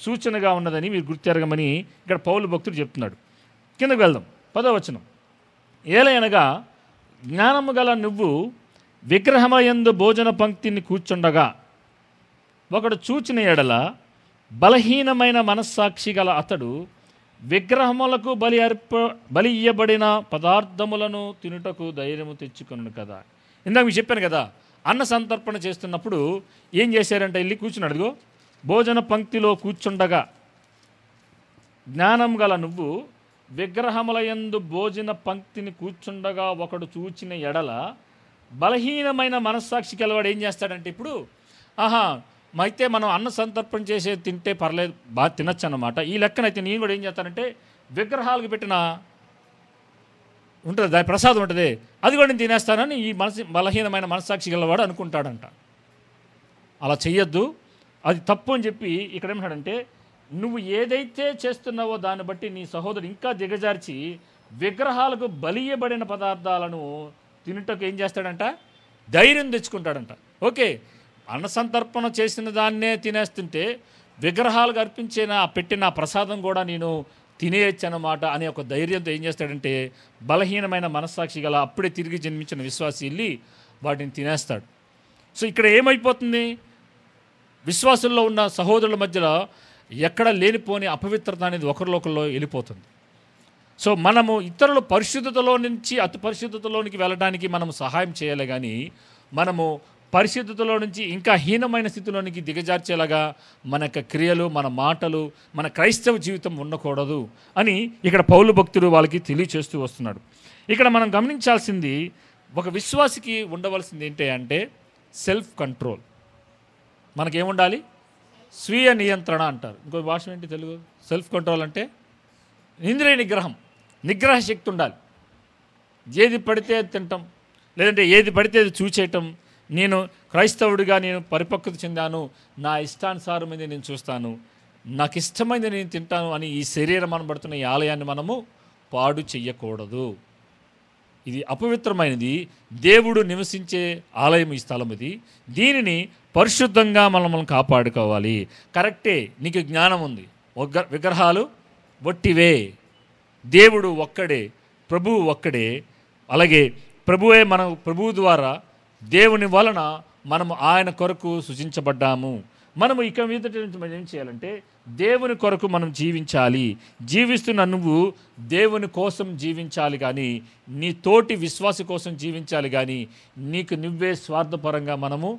Speaker 1: సూచనగా ఉన్నదని మీరు గుర్తెరగమని ఇక్కడ పౌలు భక్తుడు చెప్తున్నాడు. కిందకు వెళ్దాం. 10వ వచనం, ఏలయనగా జ్ఞానము గల నువ్వు విగ్రహమయందు భోజన పంక్తిని కూర్చుండగా ఒకడు చూచిన ఎడల బలహీనమైన మనస్సాక్షి గల అతడు విగ్రహములకు బలి ఇయ్యబడిన పదార్థములను తినుటకు ధైర్యము తెచ్చుకొను కదా. ఇందాక మీకు చెప్పాను కదా, అన్న సంతర్పణ చేస్తున్నప్పుడు ఏం చేశారంటే, వెళ్ళి కూర్చున్నాడు. అదిగో భోజన పంక్తిలో కూర్చుండగా, జ్ఞానం గల నువ్వు విగ్రహములయందు భోజన పంక్తిని కూర్చుండగా ఒకడు చూచిన ఎడల, బలహీనమైన మనస్సాక్షి కలవాడు ఏం చేస్తాడంటే, ఇప్పుడు అయితే మనం అన్న సంతర్పణ చేసే తింటే పర్లేదు, బాగా తినచ్చు అన్నమాట. ఈ లెక్కనైతే నేను కూడా ఏం చేస్తానంటే, విగ్రహాలకు పెట్టిన ఉంటుంది దాని ప్రసాదం ఉంటుంది, అది కూడా నేను తినేస్తానని ఈ బలహీనమైన మనస్సాక్షి గలవాడు అనుకుంటాడంట. అలా చెయ్యొద్దు, అది తప్పు అని చెప్పి ఇక్కడ ఏమంటాడంటే, నువ్వు ఏదైతే చేస్తున్నావో దాన్ని బట్టి నీ సహోదరుడు ఇంకా దిగజార్చి విగ్రహాలకు బలియబడిన పదార్థాలను తినుటకు ఏం చేస్తాడంట, ధైర్యం తెచ్చుకుంటాడంట. ఓకే, అన్నసంతర్పణ చేసిన దాన్నే తినేస్తుంటే విగ్రహాలకు అర్పించిన పెట్టిన ప్రసాదం కూడా నేను తినేయచ్చు అన్నమాట అనే ఒక ధైర్యంతో ఏం చేస్తాడంటే బలహీనమైన మనస్సాక్షి గల అప్పుడే తిరిగి జన్మించిన విశ్వాసి వెళ్ళి వాటిని తినేస్తాడు. సో ఇక్కడ ఏమైపోతుంది, విశ్వాసుల్లో ఉన్న సహోదరుల మధ్యలో ఎక్కడ లేనిపోని అపవిత్రత అనేది ఒకరిలో వెళ్ళిపోతుంది. సో మనము ఇతరుల పరిశుద్ధతలో నుంచి అతి పరిశుద్ధతలోనికి వెళ్ళడానికి మనము సహాయం చేయాలి, కానీ మనము పరిశుద్ధతలో నుంచి ఇంకా హీనమైన స్థితిలోనికి దిగజార్చేలాగా మన యొక్క క్రియలు, మన మాటలు, మన క్రైస్తవ జీవితం ఉండకూడదు అని ఇక్కడ పౌలు భక్తుడు వాళ్ళకి తెలియచేస్తూ వస్తున్నాడు. ఇక్కడ మనం గమనించాల్సింది, ఒక విశ్వాసికి ఉండవలసింది ఏంటి అంటే సెల్ఫ్ కంట్రోల్. మనకేముండాలి? స్వీయ నియంత్రణ అంటారు. ఇంకో భాష ఏంటి తెలుగు? సెల్ఫ్ కంట్రోల్ అంటే ఇంద్రియ నిగ్రహ శక్తి ఉండాలి. ఏది పడితే అది తినటం, లేదంటే ఏది పడితే అది చూచేయటం. నేను క్రైస్తవుడిగా నేను పరిపక్వత చెందాను, నా ఇష్టానుసారమైంది నేను చూస్తాను, నాకు ఇష్టమైంది నేను తింటాను అని ఈ శరీరం అనబడుతున్న ఈ ఆలయాన్ని మనము పాడు చెయ్యకూడదు. ఇది అపవిత్రమైనది, దేవుడు నివసించే ఆలయం ఈ స్థలం ఇది. దీనిని పరిశుద్ధంగా మనం కాపాడుకోవాలి. కరెక్టే, నీకు జ్ఞానం ఉంది, విగ్రహాలు వట్టివే, దేవుడు ఒక్కడే, ప్రభువు ఒక్కడే. అలాగే ప్రభువు ద్వారా దేవుని వలన మనము ఆయన కొరకు సృజించబడ్డాము. మనము ఇక మీద ఏం చేయాలంటే దేవుని కొరకు మనం జీవించాలి. జీవిస్తున్న నువ్వు దేవుని కోసం జీవించాలి, కానీ నీ తోటి విశ్వాసి కోసం జీవించాలి, కానీ నీకు నువ్వే స్వార్థపరంగా మనము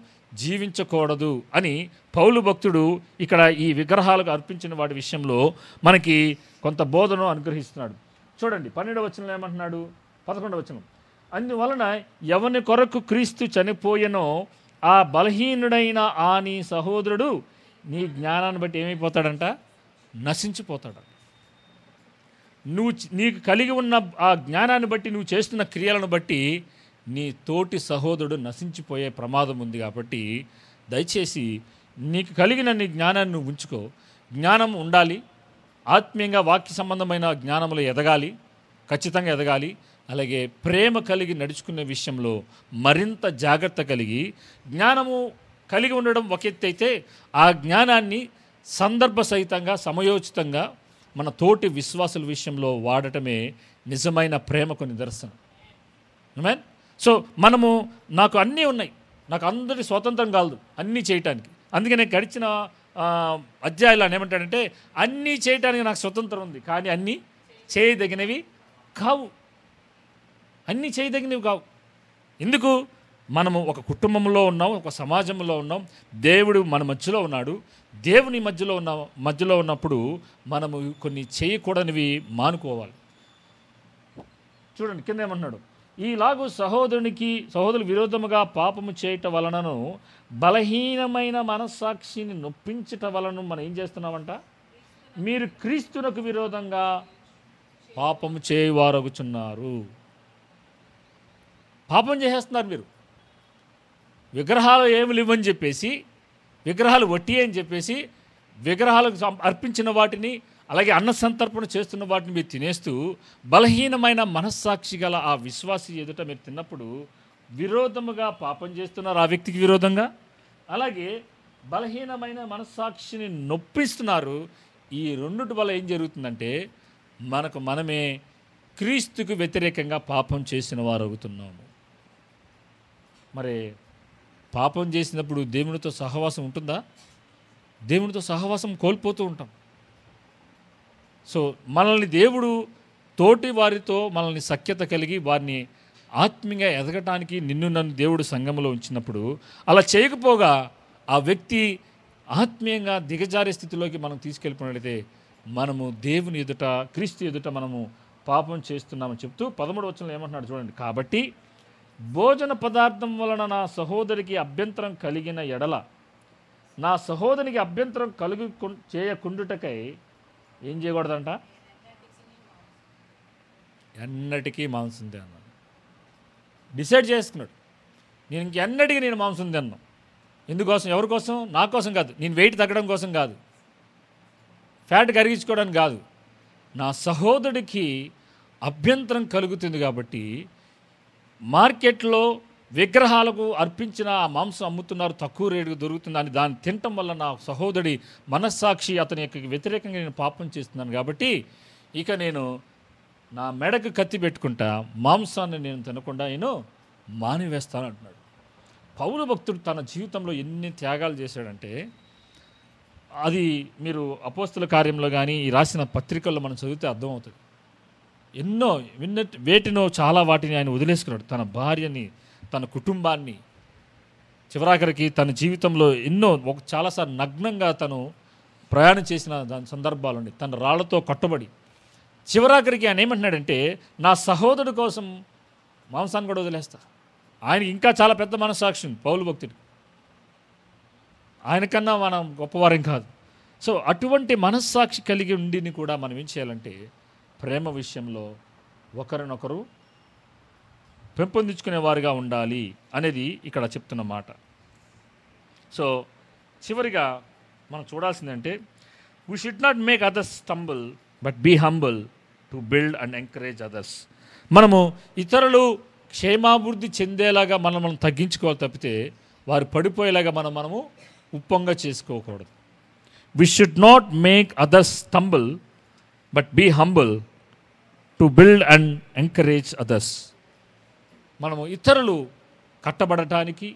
Speaker 1: జీవించకూడదు అని పౌలు భక్తుడు ఇక్కడ ఈ విగ్రహాలకు అర్పించిన వాటి విషయంలో మనకి కొంత బోధను అనుగ్రహిస్తున్నాడు. చూడండి 12వ వచనంలో ఏమంటున్నాడు, 11వ వచనం, అందువలన ఎవని కొరకు క్రీస్తు చనిపోయెనో ఆ బలహీనుడైన ఆ నీ సహోదరుడు నీ జ్ఞానాన్ని బట్టి ఏమైపోతాడంట? నశించిపోతాడు. నీకు కలిగి ఉన్న ఆ జ్ఞానాన్ని బట్టి, నువ్వు చేస్తున్న క్రియలను బట్టి నీ తోటి సహోదరుడు నశించిపోయే ప్రమాదం ఉంది. కాబట్టి దయచేసి నీకు కలిగిన నీ జ్ఞానాన్ని నువ్వు ఉంచుకో. జ్ఞానం ఉండాలి, ఆత్మీయంగా వాక్య సంబంధమైన జ్ఞానంలో ఎదగాలి, ఖచ్చితంగా ఎదగాలి. అలాగే ప్రేమ కలిగి నడుచుకునే విషయంలో మరింత జాగ్రత్త కలిగి, జ్ఞానము కలిగి ఉండడం ఒక ఎత్తు అయితే, ఆ జ్ఞానాన్ని సందర్భ సహితంగా సమయోచితంగా మన తోటి విశ్వాసుల విషయంలో వాడటమే నిజమైన ప్రేమకు నిదర్శనం. ఆమేన్. సో మనము నాకు అన్నీ ఉన్నాయి, నాకు అందరి స్వాతంత్రం కాదు అన్నీ చేయటానికి. అందుకనే గడిచిన అధ్యాయులు ఏమంటాడంటే అన్నీ చేయటానికి నాకు స్వతంత్రం ఉంది, కానీ అన్నీ చేయదగినవి కావు. అన్నీ చేయదగినవి కావు. ఎందుకు? మనము ఒక కుటుంబంలో ఉన్నాం, ఒక సమాజంలో ఉన్నాం, దేవుడు మన మధ్యలో ఉన్నాడు. దేవుని మధ్యలో ఉన్నప్పుడు మనము కొన్ని చేయకూడనివి మానుకోవాలి. చూడండి కింద ఏమన్నాడు, ఈలాగు సహోదరులు విరోధముగా పాపము చేయటం వలనను బలహీనమైన మనస్సాక్షిని నొప్పించటం వలన మనం ఏం చేస్తున్నామంట? మీరు క్రీస్తునకు విరోధంగా పాపము చేయవారగుచున్నారు. పాపం చేసేస్తున్నారు మీరు. విగ్రహాలు ఏమి లేవని చెప్పేసి, విగ్రహాలు వట్టి అని చెప్పేసి, విగ్రహాలకు అర్పించిన వాటిని, అలాగే అన్న సంతర్పణ చేస్తున్న వాటిని మీరు తినేస్తూ, బలహీనమైన మనస్సాక్షి గల ఆ విశ్వాసి ఎదుట మీరు తిన్నప్పుడు విరోధముగా పాపం చేస్తున్నారు ఆ వ్యక్తికి విరోధంగా. అలాగే బలహీనమైన మనస్సాక్షిని నొప్పిస్తున్నారు. ఈ రెండుటి వల్ల ఏం జరుగుతుందంటే మనమే క్రీస్తుకు వ్యతిరేకంగా పాపం చేసిన వారు అవుతున్నాము. మరి పాపం చేసినప్పుడు దేవునితో సహవాసం ఉంటుందా? దేవునితో సహవాసం కోల్పోతూ ఉంటాం. సో మనల్ని దేవుడు తోటి వారితో మనల్ని సఖ్యత కలిగి వారిని ఆత్మీయంగా ఎదగటానికి నన్ను దేవుడు సంఘంలో ఉంచినప్పుడు, అలా చేయకపోగా ఆ వ్యక్తి ఆత్మీయంగా దిగజారే స్థితిలోకి మనం తీసుకెళ్ళిపోయినట్లయితే మనము దేవుని ఎదుట, క్రీస్తు ఎదుట మనము పాపం చేస్తున్నామని చెప్తూ 13వ వచనంలో ఏమంటున్నాడు చూడండి. కాబట్టి భోజన పదార్థం వలన నా సహోదరికి అభ్యంతరం కలిగిన ఎడల, నా సహోదరికి అభ్యంతరం చేయకుండుటకై ఏం చేయకూడదంట? ఎన్నటికీ మాంసం తిన్నాను. డిసైడ్ చేసుకున్నాడు, నేను ఇంకెన్నటికీ నేను మాంసం తిన్నాను. ఎందుకోసం? ఎవరి కోసం? నా కోసం కాదు, నేను వెయిట్ తగ్గడం కోసం కాదు, ఫ్యాట్ కరిగించుకోవడానికి కాదు, నా సహోదరుడికి అభ్యంతరం కలుగుతుంది. కాబట్టి మార్కెట్లో విగ్రహాలకు అర్పించిన ఆ మాంసం అమ్ముతున్నారు, తక్కువ రేటుకు దొరుకుతుందని దాన్ని తినటం వల్ల నా సహోదరి మనస్సాక్షి అతని యొక్క వ్యతిరేకంగా నేను పాపం చేస్తున్నాను, కాబట్టి ఇక నేను నా మెడకు కత్తి పెట్టుకుంటా, మాంసాన్ని నేను తినకుండా నేను మానివేస్తాను అంటున్నాడు. పౌలు భక్తుడు తన జీవితంలో ఎన్ని త్యాగాలు చేశాడంటే అది మీరు అపోస్తల కార్యంలో కానీ ఈ రాసిన పత్రికల్లో మనం చదివితే అర్థమవుతుంది. ఎన్నో వేటినో చాలా వాటిని ఆయన వదిలేసుకున్నాడు. తన భార్యని, తన కుటుంబాన్ని, చివరాఖరికి తన జీవితంలో ఎన్నో చాలాసార్లు నగ్నంగా తను ప్రయాణం చేసిన దాని సందర్భాలు ఉండి తన రాళ్లతో కట్టబడి చివరాఖరికి ఆయన ఏమంటున్నాడంటే నా సహోదరుడు కోసం మాంసాన్ని కూడా వదిలేస్తా. ఆయనకి ఇంకా చాలా పెద్ద మనస్సాక్షి ఉంది పౌలు భక్తుడు, ఆయనకన్నా మనం గొప్పవారేం కాదు. సో అటువంటి మనస్సాక్షి కలిగి ఉండిని కూడా మనం ఏం చేయాలంటే ప్రేమ విషయంలో ఒకరినొకరు పెంపొందించుకునే వారుగా ఉండాలి అనేది ఇక్కడ చెప్తున్న మాట. సో చివరిగా మనం చూడాల్సిందంటే we should not make others stumble but be humble to build and encourage others. మనము ఇతరులు క్షేమాభివృద్ధి చెందేలాగా మనం తగ్గించుకోవాలి తప్పితే వారు పడిపోయేలాగా మనము ఉప్పొంగ చేసుకోకూడదు. We should not make others stumble but be humble to build and encourage others. మనము ఇతరులు కట్టబడటానికి,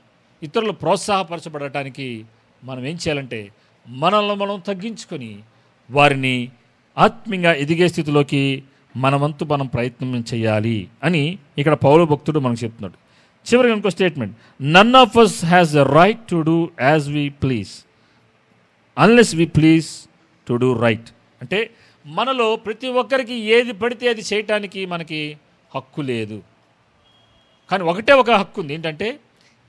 Speaker 1: ఇతరులు ప్రోత్సాహపరచబడటానికి మనం ఏం చేయాలంటే మనల్ని మనం తగ్గించుకొని వారిని ఆత్మీయంగా ఎదిగే స్థితిలోకి మనమంతు మనం ప్రయత్నం చేయాలి అని ఇక్కడ పౌలు భక్తుడు మనకు చెప్తున్నాడు. చివరిగా ఇంకో statement, none of us has the right to do as we please unless we please to do right. అంటే మనలో ప్రతి ఒక్కరికి ఏది పడితే అది చేయటానికి మనకి హక్కు లేదు. కానీ ఒకటే ఒక హక్కు ఉంది, ఏంటంటే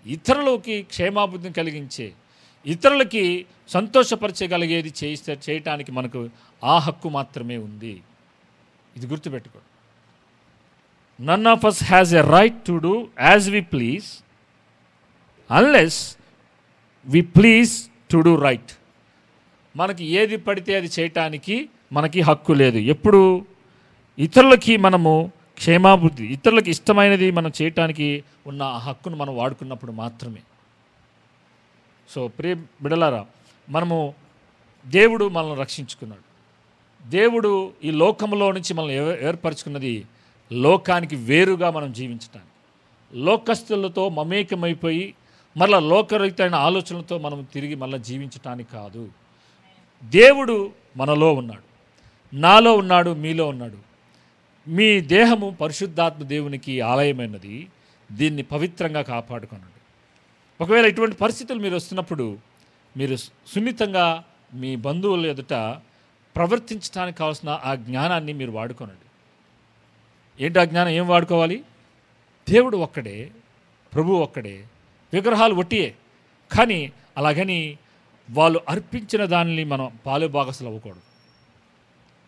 Speaker 1: ఇతరులకి క్షేమాభివృద్ధిని కలిగించే, ఇతరులకి సంతోషపరచగలిగేది చేయటానికి మనకు ఆ హక్కు మాత్రమే ఉంది. ఇది గుర్తుపెట్టుకో. None of us has a right to do as we please unless we please to do right. మనకి ఏది పడితే అది చేయటానికి మనకి హక్కు లేదు. ఎప్పుడు ఇతరులకి మనము క్షేమాభివృద్ధి, ఇతరులకి ఇష్టమైనది మనం చేయటానికి ఉన్న ఆ హక్కును మనం వాడుకున్నప్పుడు మాత్రమే. సో ప్రియ బిడ్డలారా, మనము దేవుడు మనల్ని రక్షించుకున్నాడు. దేవుడు ఈ లోకంలో నుంచి మనల్ని ఏర్పరచుకున్నది లోకానికి వేరుగా మనం జీవించటానికి, లోకస్తులతో మమేకమైపోయి మళ్ళీ లోకరహితమైన ఆలోచనలతో మనం తిరిగి మళ్ళీ జీవించటానికి కాదు. దేవుడు మనలో ఉన్నాడు, నాలో ఉన్నాడు, మీలో ఉన్నాడు. మీ దేహము పరిశుద్ధాత్మ దేవునికి ఆలయమైనది, దీన్ని పవిత్రంగా కాపాడుకోనండి. ఒకవేళ ఇటువంటి పరిస్థితులు మీరు వస్తున్నప్పుడు మీరు సున్నితంగా మీ బంధువుల ఎదుట ప్రవర్తించడానికి కావాల్సిన ఆ జ్ఞానాన్ని మీరు వాడుకోనండి. ఏంటి ఆ జ్ఞానం? ఏం వాడుకోవాలి? దేవుడు ఒక్కడే, ప్రభువు ఒక్కడే, విగ్రహాలు ఒట్టియే. కానీ అలాగని వాళ్ళు అర్పించిన దానిని మనం పాలు భాగస్తులు అవ్వకూడదు.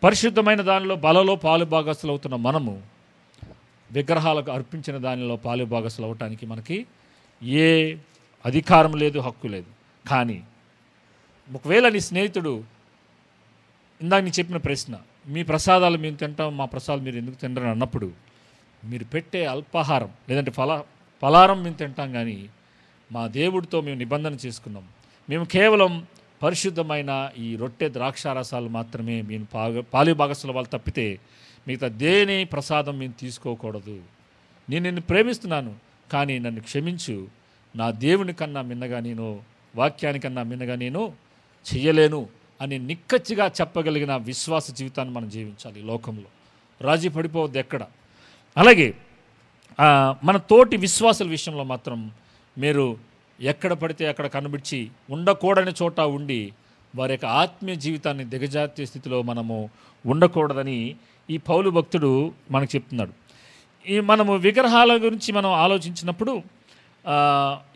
Speaker 1: పరిశుద్ధమైన దానిలో బలలో పాలు భాగస్తులు అవుతున్న మనము విగ్రహాలకు అర్పించిన దానిలో పాలు భాగస్తులు అవ్వటానికి మనకి ఏ అధికారం లేదు, హక్కు లేదు. కానీ ఒకవేళ నీ స్నేహితుడు ఇందాక నీ చెప్పిన ప్రశ్న, మీ ప్రసాదాలు మేము తింటాం, మా ప్రసాదాలు మీరు ఎందుకు తినరని అన్నప్పుడు మీరు పెట్టే అల్పాహారం లేదంటే ఫలారం మేము తింటాం, కానీ మా దేవుడితో మేము నిబంధన చేసుకున్నాం, మేము కేవలం పరిశుద్ధమైన ఈ రొట్టె ద్రాక్షారసాలు మాత్రమే మేము పాలు భాగస్తుల వాళ్ళు తప్పితే మిగతా దేని ప్రసాదం మేము తీసుకోకూడదు. నేను నిన్ను ప్రేమిస్తున్నాను, కానీ నన్ను క్షమించు, నా దేవుని కన్నా మిన్నగా నేను, వాక్యానికన్నా మిన్నగా నేను చెయ్యలేను అని నిక్కచ్చిగా చెప్పగలిగిన విశ్వాస జీవితాన్ని మనం జీవించాలి. లోకంలో రాజీ పడిపోవద్దు ఎక్కడ. అలాగే మన తోటి విశ్వాసుల విషయంలో మాత్రం మీరు ఎక్కడ పడితే అక్కడ కనిపించి ఉండకూడని చోట ఉండి వారి యొక్క ఆత్మీయ జీవితాన్ని దిగజార్చే స్థితిలో మనము ఉండకూడదని ఈ పౌలు భక్తుడు మనకు చెప్తున్నాడు. మనము విగ్రహాల గురించి మనం ఆలోచించినప్పుడు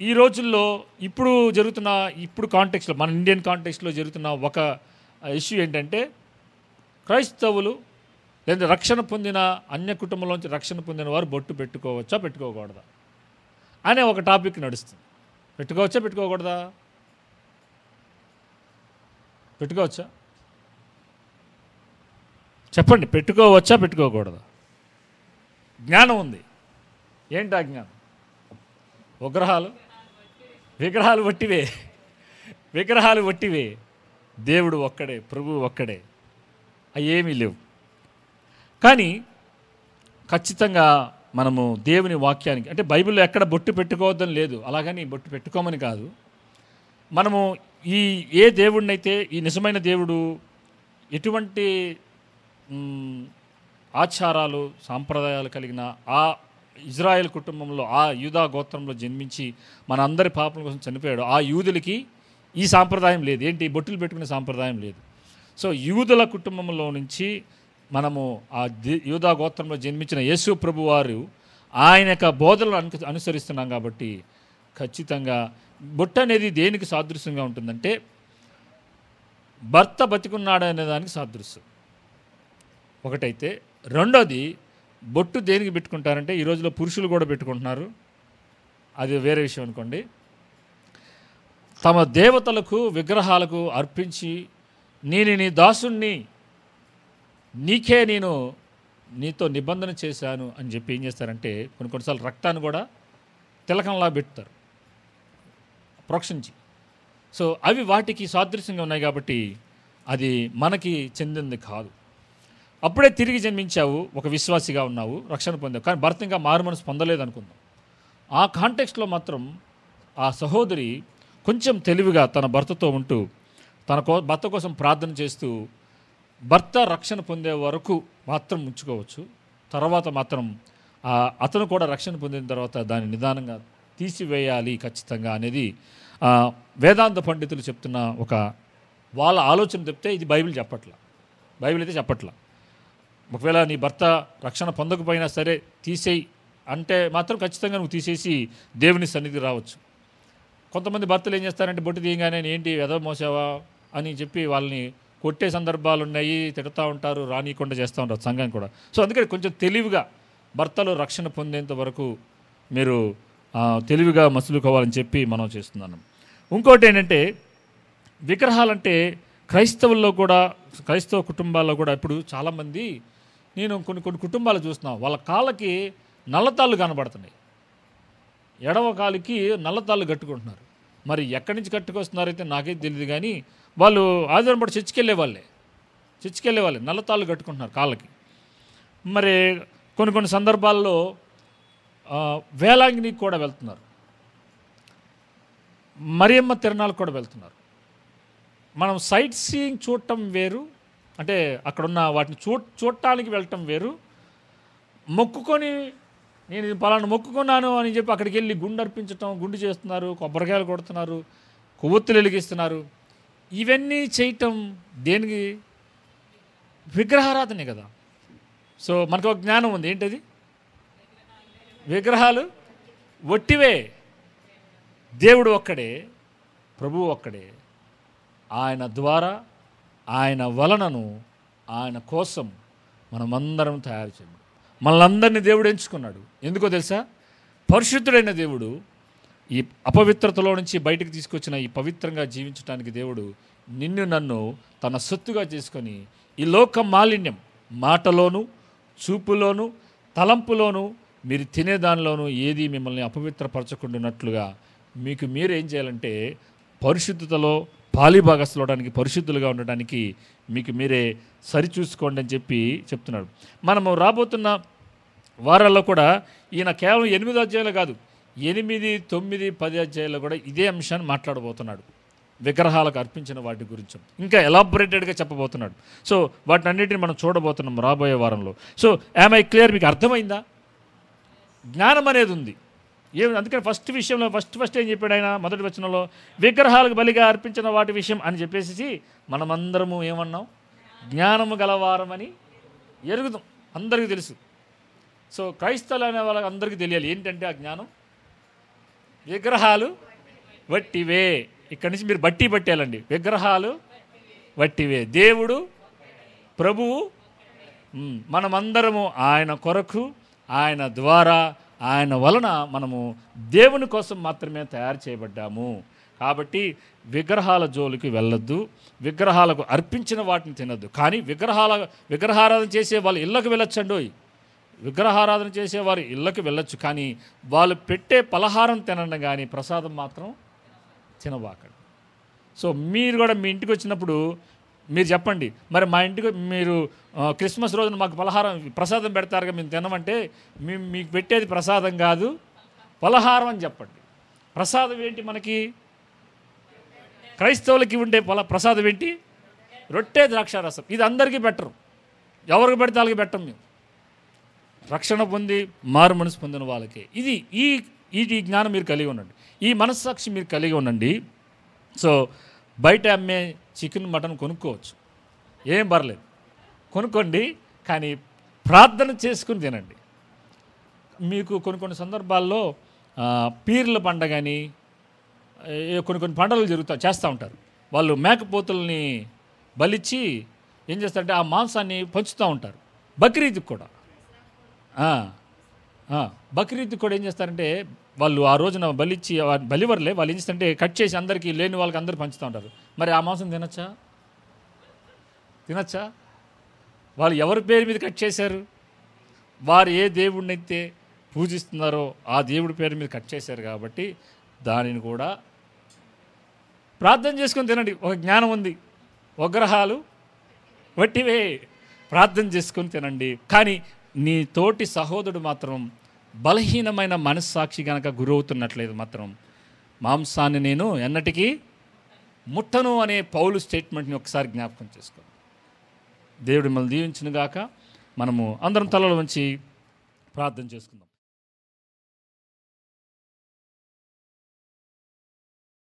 Speaker 1: ఈ రోజుల్లో ఇప్పుడు కాంటెక్స్లో, మన ఇండియన్ కాంటెక్స్లో జరుగుతున్న ఒక ఇష్యూ ఏంటంటే క్రైస్తవులు లేదా రక్షణ పొందిన అన్య కుటుంబంలోంచి రక్షణ పొందిన వారు బొట్టు పెట్టుకోవచ్చా పెట్టుకోకూడదా అనే ఒక టాపిక్ నడుస్తుంది. పెట్టుకోవచ్చా పెట్టుకోకూడదా? పెట్టుకోవచ్చా? చెప్పండి, పెట్టుకోవచ్చా పెట్టుకోకూడదా? జ్ఞానం ఉంది. ఏంటి ఆ జ్ఞానం? విగ్రహాలు వట్టివే, విగ్రహాలు వట్టివే. దేవుడు ఒక్కడే, ప్రభువు ఒక్కడే, అవి ఏమీ లేవు. కానీ ఖచ్చితంగా మనము దేవుని వాక్యానికి, అంటే బైబిల్లో ఎక్కడ బొట్టు పెట్టుకోవద్దని లేదు, అలాగని బొట్టు పెట్టుకోమని కాదు. మనము ఏ దేవుడినైతే, ఈ నిజమైన దేవుడు ఎటువంటి ఆచారాలు సాంప్రదాయాలు కలిగిన ఆ ఇజ్రాయెల్ కుటుంబంలో, ఆ యూదా గోత్రంలో జన్మించి మన అందరి పాపల కోసం చనిపోయాడు, ఆ యూదులకి ఈ సాంప్రదాయం లేదు. ఏంటి? బొట్టులు పెట్టుకునే సాంప్రదాయం లేదు. సో యూదుల కుటుంబంలో నుంచి మనము ఆ యూదా గోత్రంలో జన్మించిన యేసు ప్రభు వారు ఆయన యొక్క బోధనలు అనుసరిస్తున్నాం కాబట్టి ఖచ్చితంగా బొట్టు అనేది దేనికి సాదృశ్యంగా ఉంటుందంటే భర్త బతికున్నాడు అనే దానికి సాదృశ్యం ఒకటైతే. రెండోది, బొట్టు దేనికి పెట్టుకుంటారంటే ఈ రోజులో పురుషులు కూడా పెట్టుకుంటున్నారు, అది వేరే విషయం అనుకోండి. తమ దేవతలకు విగ్రహాలకు అర్పించి, నేను నీ దాసుణ్ణి, నేను నీతో నిబంధన చేశాను అని చెప్పి ఏం చేస్తారంటే కొన్నిసార్లు రక్తాన్ని కూడా తిలకంలా పెడతారు ప్రోక్షించి. సో అవి వాటికి సాదృశ్యంగా ఉన్నాయి కాబట్టి అది మనకి చెందింది కాదు. అప్పుడే తిరిగి జన్మించావు, ఒక విశ్వాసిగా ఉన్నావు, రక్షణ పొందావు, కానీ భర్త ఇంకా మారు మనసు పొందలేదు అనుకుందాం. ఆ కాంటెక్స్ట్లో మాత్రం ఆ సహోదరి కొంచెం తెలివిగా తన భర్తతో ఉంటూ భర్త కోసం ప్రార్థన చేస్తూ భర్త రక్షణ పొందే వరకు మాత్రం ఉంచుకోవచ్చు. తర్వాత మాత్రం అతను కూడా రక్షణ పొందిన తర్వాత దాన్ని నిదానంగా తీసివేయాలి ఖచ్చితంగా అనేది వేదాంత పండితులు చెప్తున్న ఒక వాళ్ళ ఆలోచన చెప్తే ఇది బైబిల్ చెప్పట్లా, బైబిల్ అయితే చెప్పట్లా. ఒకవేళ నీ భర్త రక్షణ పొందకపోయినా సరే తీసేయి అంటే మాత్రం ఖచ్చితంగా నువ్వు తీసేసి దేవుని సన్నిధికి రావచ్చు. కొంతమంది భర్తలు ఏం చేస్తారంటే బొట్టు తీయగానే ఏంటి ఎదవ మోసావా అని చెప్పి వాళ్ళని కొట్టే సందర్భాలు ఉన్నాయి, తిడుతూ ఉంటారు, రానియకుండా చేస్తూ ఉంటారు సంఘాన్ని కూడా. సో అందుకని కొంచెం తెలివిగా భర్తలు రక్షణ పొందేంత వరకు మీరు తెలివిగా మసులుకోవాలని చెప్పి మనం చేస్తున్నాను. ఇంకోటి ఏంటంటే విగ్రహాలంటే క్రైస్తవుల్లో కూడా, క్రైస్తవ కుటుంబాల్లో కూడా ఇప్పుడు చాలామంది, నేను కొన్ని కుటుంబాలు చూస్తున్నాను, వాళ్ళ కాళ్ళకి నల్లతాళ్ళు కనబడుతున్నాయి, ఎడవ కాలికి నల్లతాళ్ళు కట్టుకుంటున్నారు. మరి ఎక్కడి నుంచి కట్టుకొస్తున్నారైతే నాకే తెలియదు, కానీ వాళ్ళు ఆదివారం పాటు చర్చికి వెళ్ళేవాళ్ళే నల్లతాళ్ళు కట్టుకుంటున్నారు కాళ్ళకి. మరి కొన్ని సందర్భాల్లో వేలాంగినికి కూడా వెళ్తున్నారు, మరియమ్మ తిరణాలకు కూడా వెళ్తున్నారు. మనం సైట్ సీయింగ్ చూడటం వేరు, అంటే అక్కడున్న వాటిని చూడటానికి వెళ్ళటం వేరు. మొక్కుకొని నేను పలానా మొక్కుకున్నాను అని చెప్పి అక్కడికి వెళ్ళి గుండు అర్పించటం, గుండు చేస్తున్నారు, కొబ్బరికాయలు కొడుతున్నారు, కొవ్వొత్తులు వెలిగిస్తున్నారు. ఇవన్నీ చేయటం దేనికి? విగ్రహారాధనే కదా. సో మనకు ఒక జ్ఞానం ఉంది, ఏంటది? విగ్రహాలు వట్టివే, దేవుడు ఒక్కడే, ప్రభువు ఒక్కడే. ఆయన ద్వారా, ఆయన వలనను, ఆయన కోసం మనమందరం తయారు చేయండి. మనల్ని దేవుడు ఎంచుకున్నాడు. ఎందుకో తెలుసా? పరిశుద్ధుడైన దేవుడు ఈ అపవిత్రతలో నుంచి బయటకు తీసుకొచ్చిన ఈ పవిత్రంగా జీవించడానికి దేవుడు నిన్ను నన్ను తన సొత్తుగా చేసుకొని ఈ లోక మాలిన్యం మాటలోను, చూపులోను, తలంపులోను, మీరు తినేదానిలోనూ ఏది మిమ్మల్ని అపవిత్రపరచకుండానట్లుగా మీకు మీరు ఏం చేయాలంటే పరిశుద్ధతలో పాలిభాగస్తులవడానికి, పరిశుద్ధులుగా ఉండడానికి మీకు మీరే సరిచూసుకోండి అని చెప్పి చెప్తున్నాడు. మనము రాబోతున్న వారాల్లో కూడా ఈయన కేవలం 8 అధ్యాయాలు కాదు, 8, 9, 10 అధ్యాయాల్లో కూడా ఇదే అంశాన్ని మాట్లాడబోతున్నాడు. విగ్రహాలకు అర్పించిన వాటి గురించి ఇంకా ఎలాబొరేటెడ్గా చెప్పబోతున్నాడు. సో వాటిని అన్నిటిని మనం చూడబోతున్నాం రాబోయే వారంలో. So am I clear? మీకు అర్థమైందా? జ్ఞానం అనేది ఉంది. అందుకని ఫస్ట్ ఏం చెప్పాడు ఆయన? మొదటి వచనంలో విగ్రహాలకు బలిగా అర్పించిన వాటి విషయం అని చెప్పేసి మనమందరము ఏమన్నాం? జ్ఞానము గలవారమని ఎరుగుదాం, అందరికీ తెలుసు. సో క్రైస్తవులు అనే వాళ్ళకి అందరికీ తెలియాలి ఏంటంటే ఆ జ్ఞానం. విగ్రహాలు వట్టివే, ఇక్కడి నుంచి మీరు బట్టి పట్టేయాలండి. విగ్రహాలు వట్టివే, దేవుడు ప్రభువు, మనమందరము ఆయన కొరకు, ఆయన ద్వారా, ఆయన వలన మనము దేవుని కోసం మాత్రమే తయారు చేయబడ్డాము. కాబట్టి విగ్రహాల జోలికి వెళ్ళొద్దు, విగ్రహాలకు అర్పించిన వాటిని తినొద్దు. కానీ విగ్రహారాధన చేసే వాళ్ళ ఇళ్ళకు వెళ్ళొచ్చండోయ్. విగ్రహారాధన చేసేవారు ఇళ్ళకి వెళ్ళొచ్చు, కానీ వాళ్ళు పెట్టే పలహారం తినండి, కానీ ప్రసాదం మాత్రం తినబాకండి. సో మీరు కూడా మీ ఇంటికి వచ్చినప్పుడు మీరు చెప్పండి, మరి మా ఇంటికి మీరు క్రిస్మస్ రోజున మాకు ప్రసాదం పెడతారుగా, మేము తినమంటే మీకు పెట్టేది ప్రసాదం కాదు, పలహారం అని చెప్పండి. ప్రసాదం ఏంటి? మనకి క్రైస్తవులకి ఉండే ప్రసాదం ఏంటి? రొట్టె ద్రాక్షారసం. ఇది అందరికీ పెట్టరు, ఎవరికి పెడితే వాళ్ళకి పెట్టం. మేము రక్షణ పొంది మారు మనసు పొందిన వాళ్ళకే ఇది ఈ జ్ఞానం మీరు కలిగి ఉండండి, ఈ మనస్సాక్షి మీరు కలిగి ఉండండి. సో బయట అమ్మే చికెన్ మటన్ కొనుక్కోవచ్చు, ఏం పర్లేదు, కొనుక్కోండి, కానీ ప్రార్థన చేసుకుని తినండి. మీకు కొన్ని సందర్భాల్లో పీర్ల పండగని కొన్ని పండుగలు చేస్తూ ఉంటారు. వాళ్ళు మేకపోతుల్ని బలిచ్చి ఏం చేస్తారంటే ఆ మాంసాన్ని పంచుతూ ఉంటారు. బక్రీద్కి కూడా ఏం చేస్తారంటే వాళ్ళు ఆ రోజున బలివర్లే వాళ్ళు ఏం చేస్తారంటే కట్ చేసి అందరికీ, లేని వాళ్ళకి అందరూ పంచుతూ ఉంటారు. మరి ఆ మాంసం తినచ్చా? వాళ్ళు ఎవరి పేరు మీద కట్ చేశారు? వారు ఏ దేవుడిని అయితే పూజిస్తున్నారో ఆ దేవుడి పేరు మీద కట్ చేశారు కాబట్టి దానిని కూడా ప్రార్థన చేసుకొని తినండి. ఒక జ్ఞానం ఉంది, విగ్రహాలు వట్టివే, ప్రార్థన చేసుకొని తినండి. కానీ నీ తోటి సహోదరుడు మాత్రం బలహీనమైన మనస్సాక్షి కనుక గురవుతున్నట్లేదు మాత్రం మాంసాన్ని నేను ఎన్నటికీ ముట్టను అనే పౌలు స్టేట్మెంట్ని ఒకసారి జ్ఞాపకం చేసుకో. దేవుడు మిమ్మల్ని దీవించును గాక. మనము అందరం తలలో వంచి ప్రార్థన చేసుకుందాం.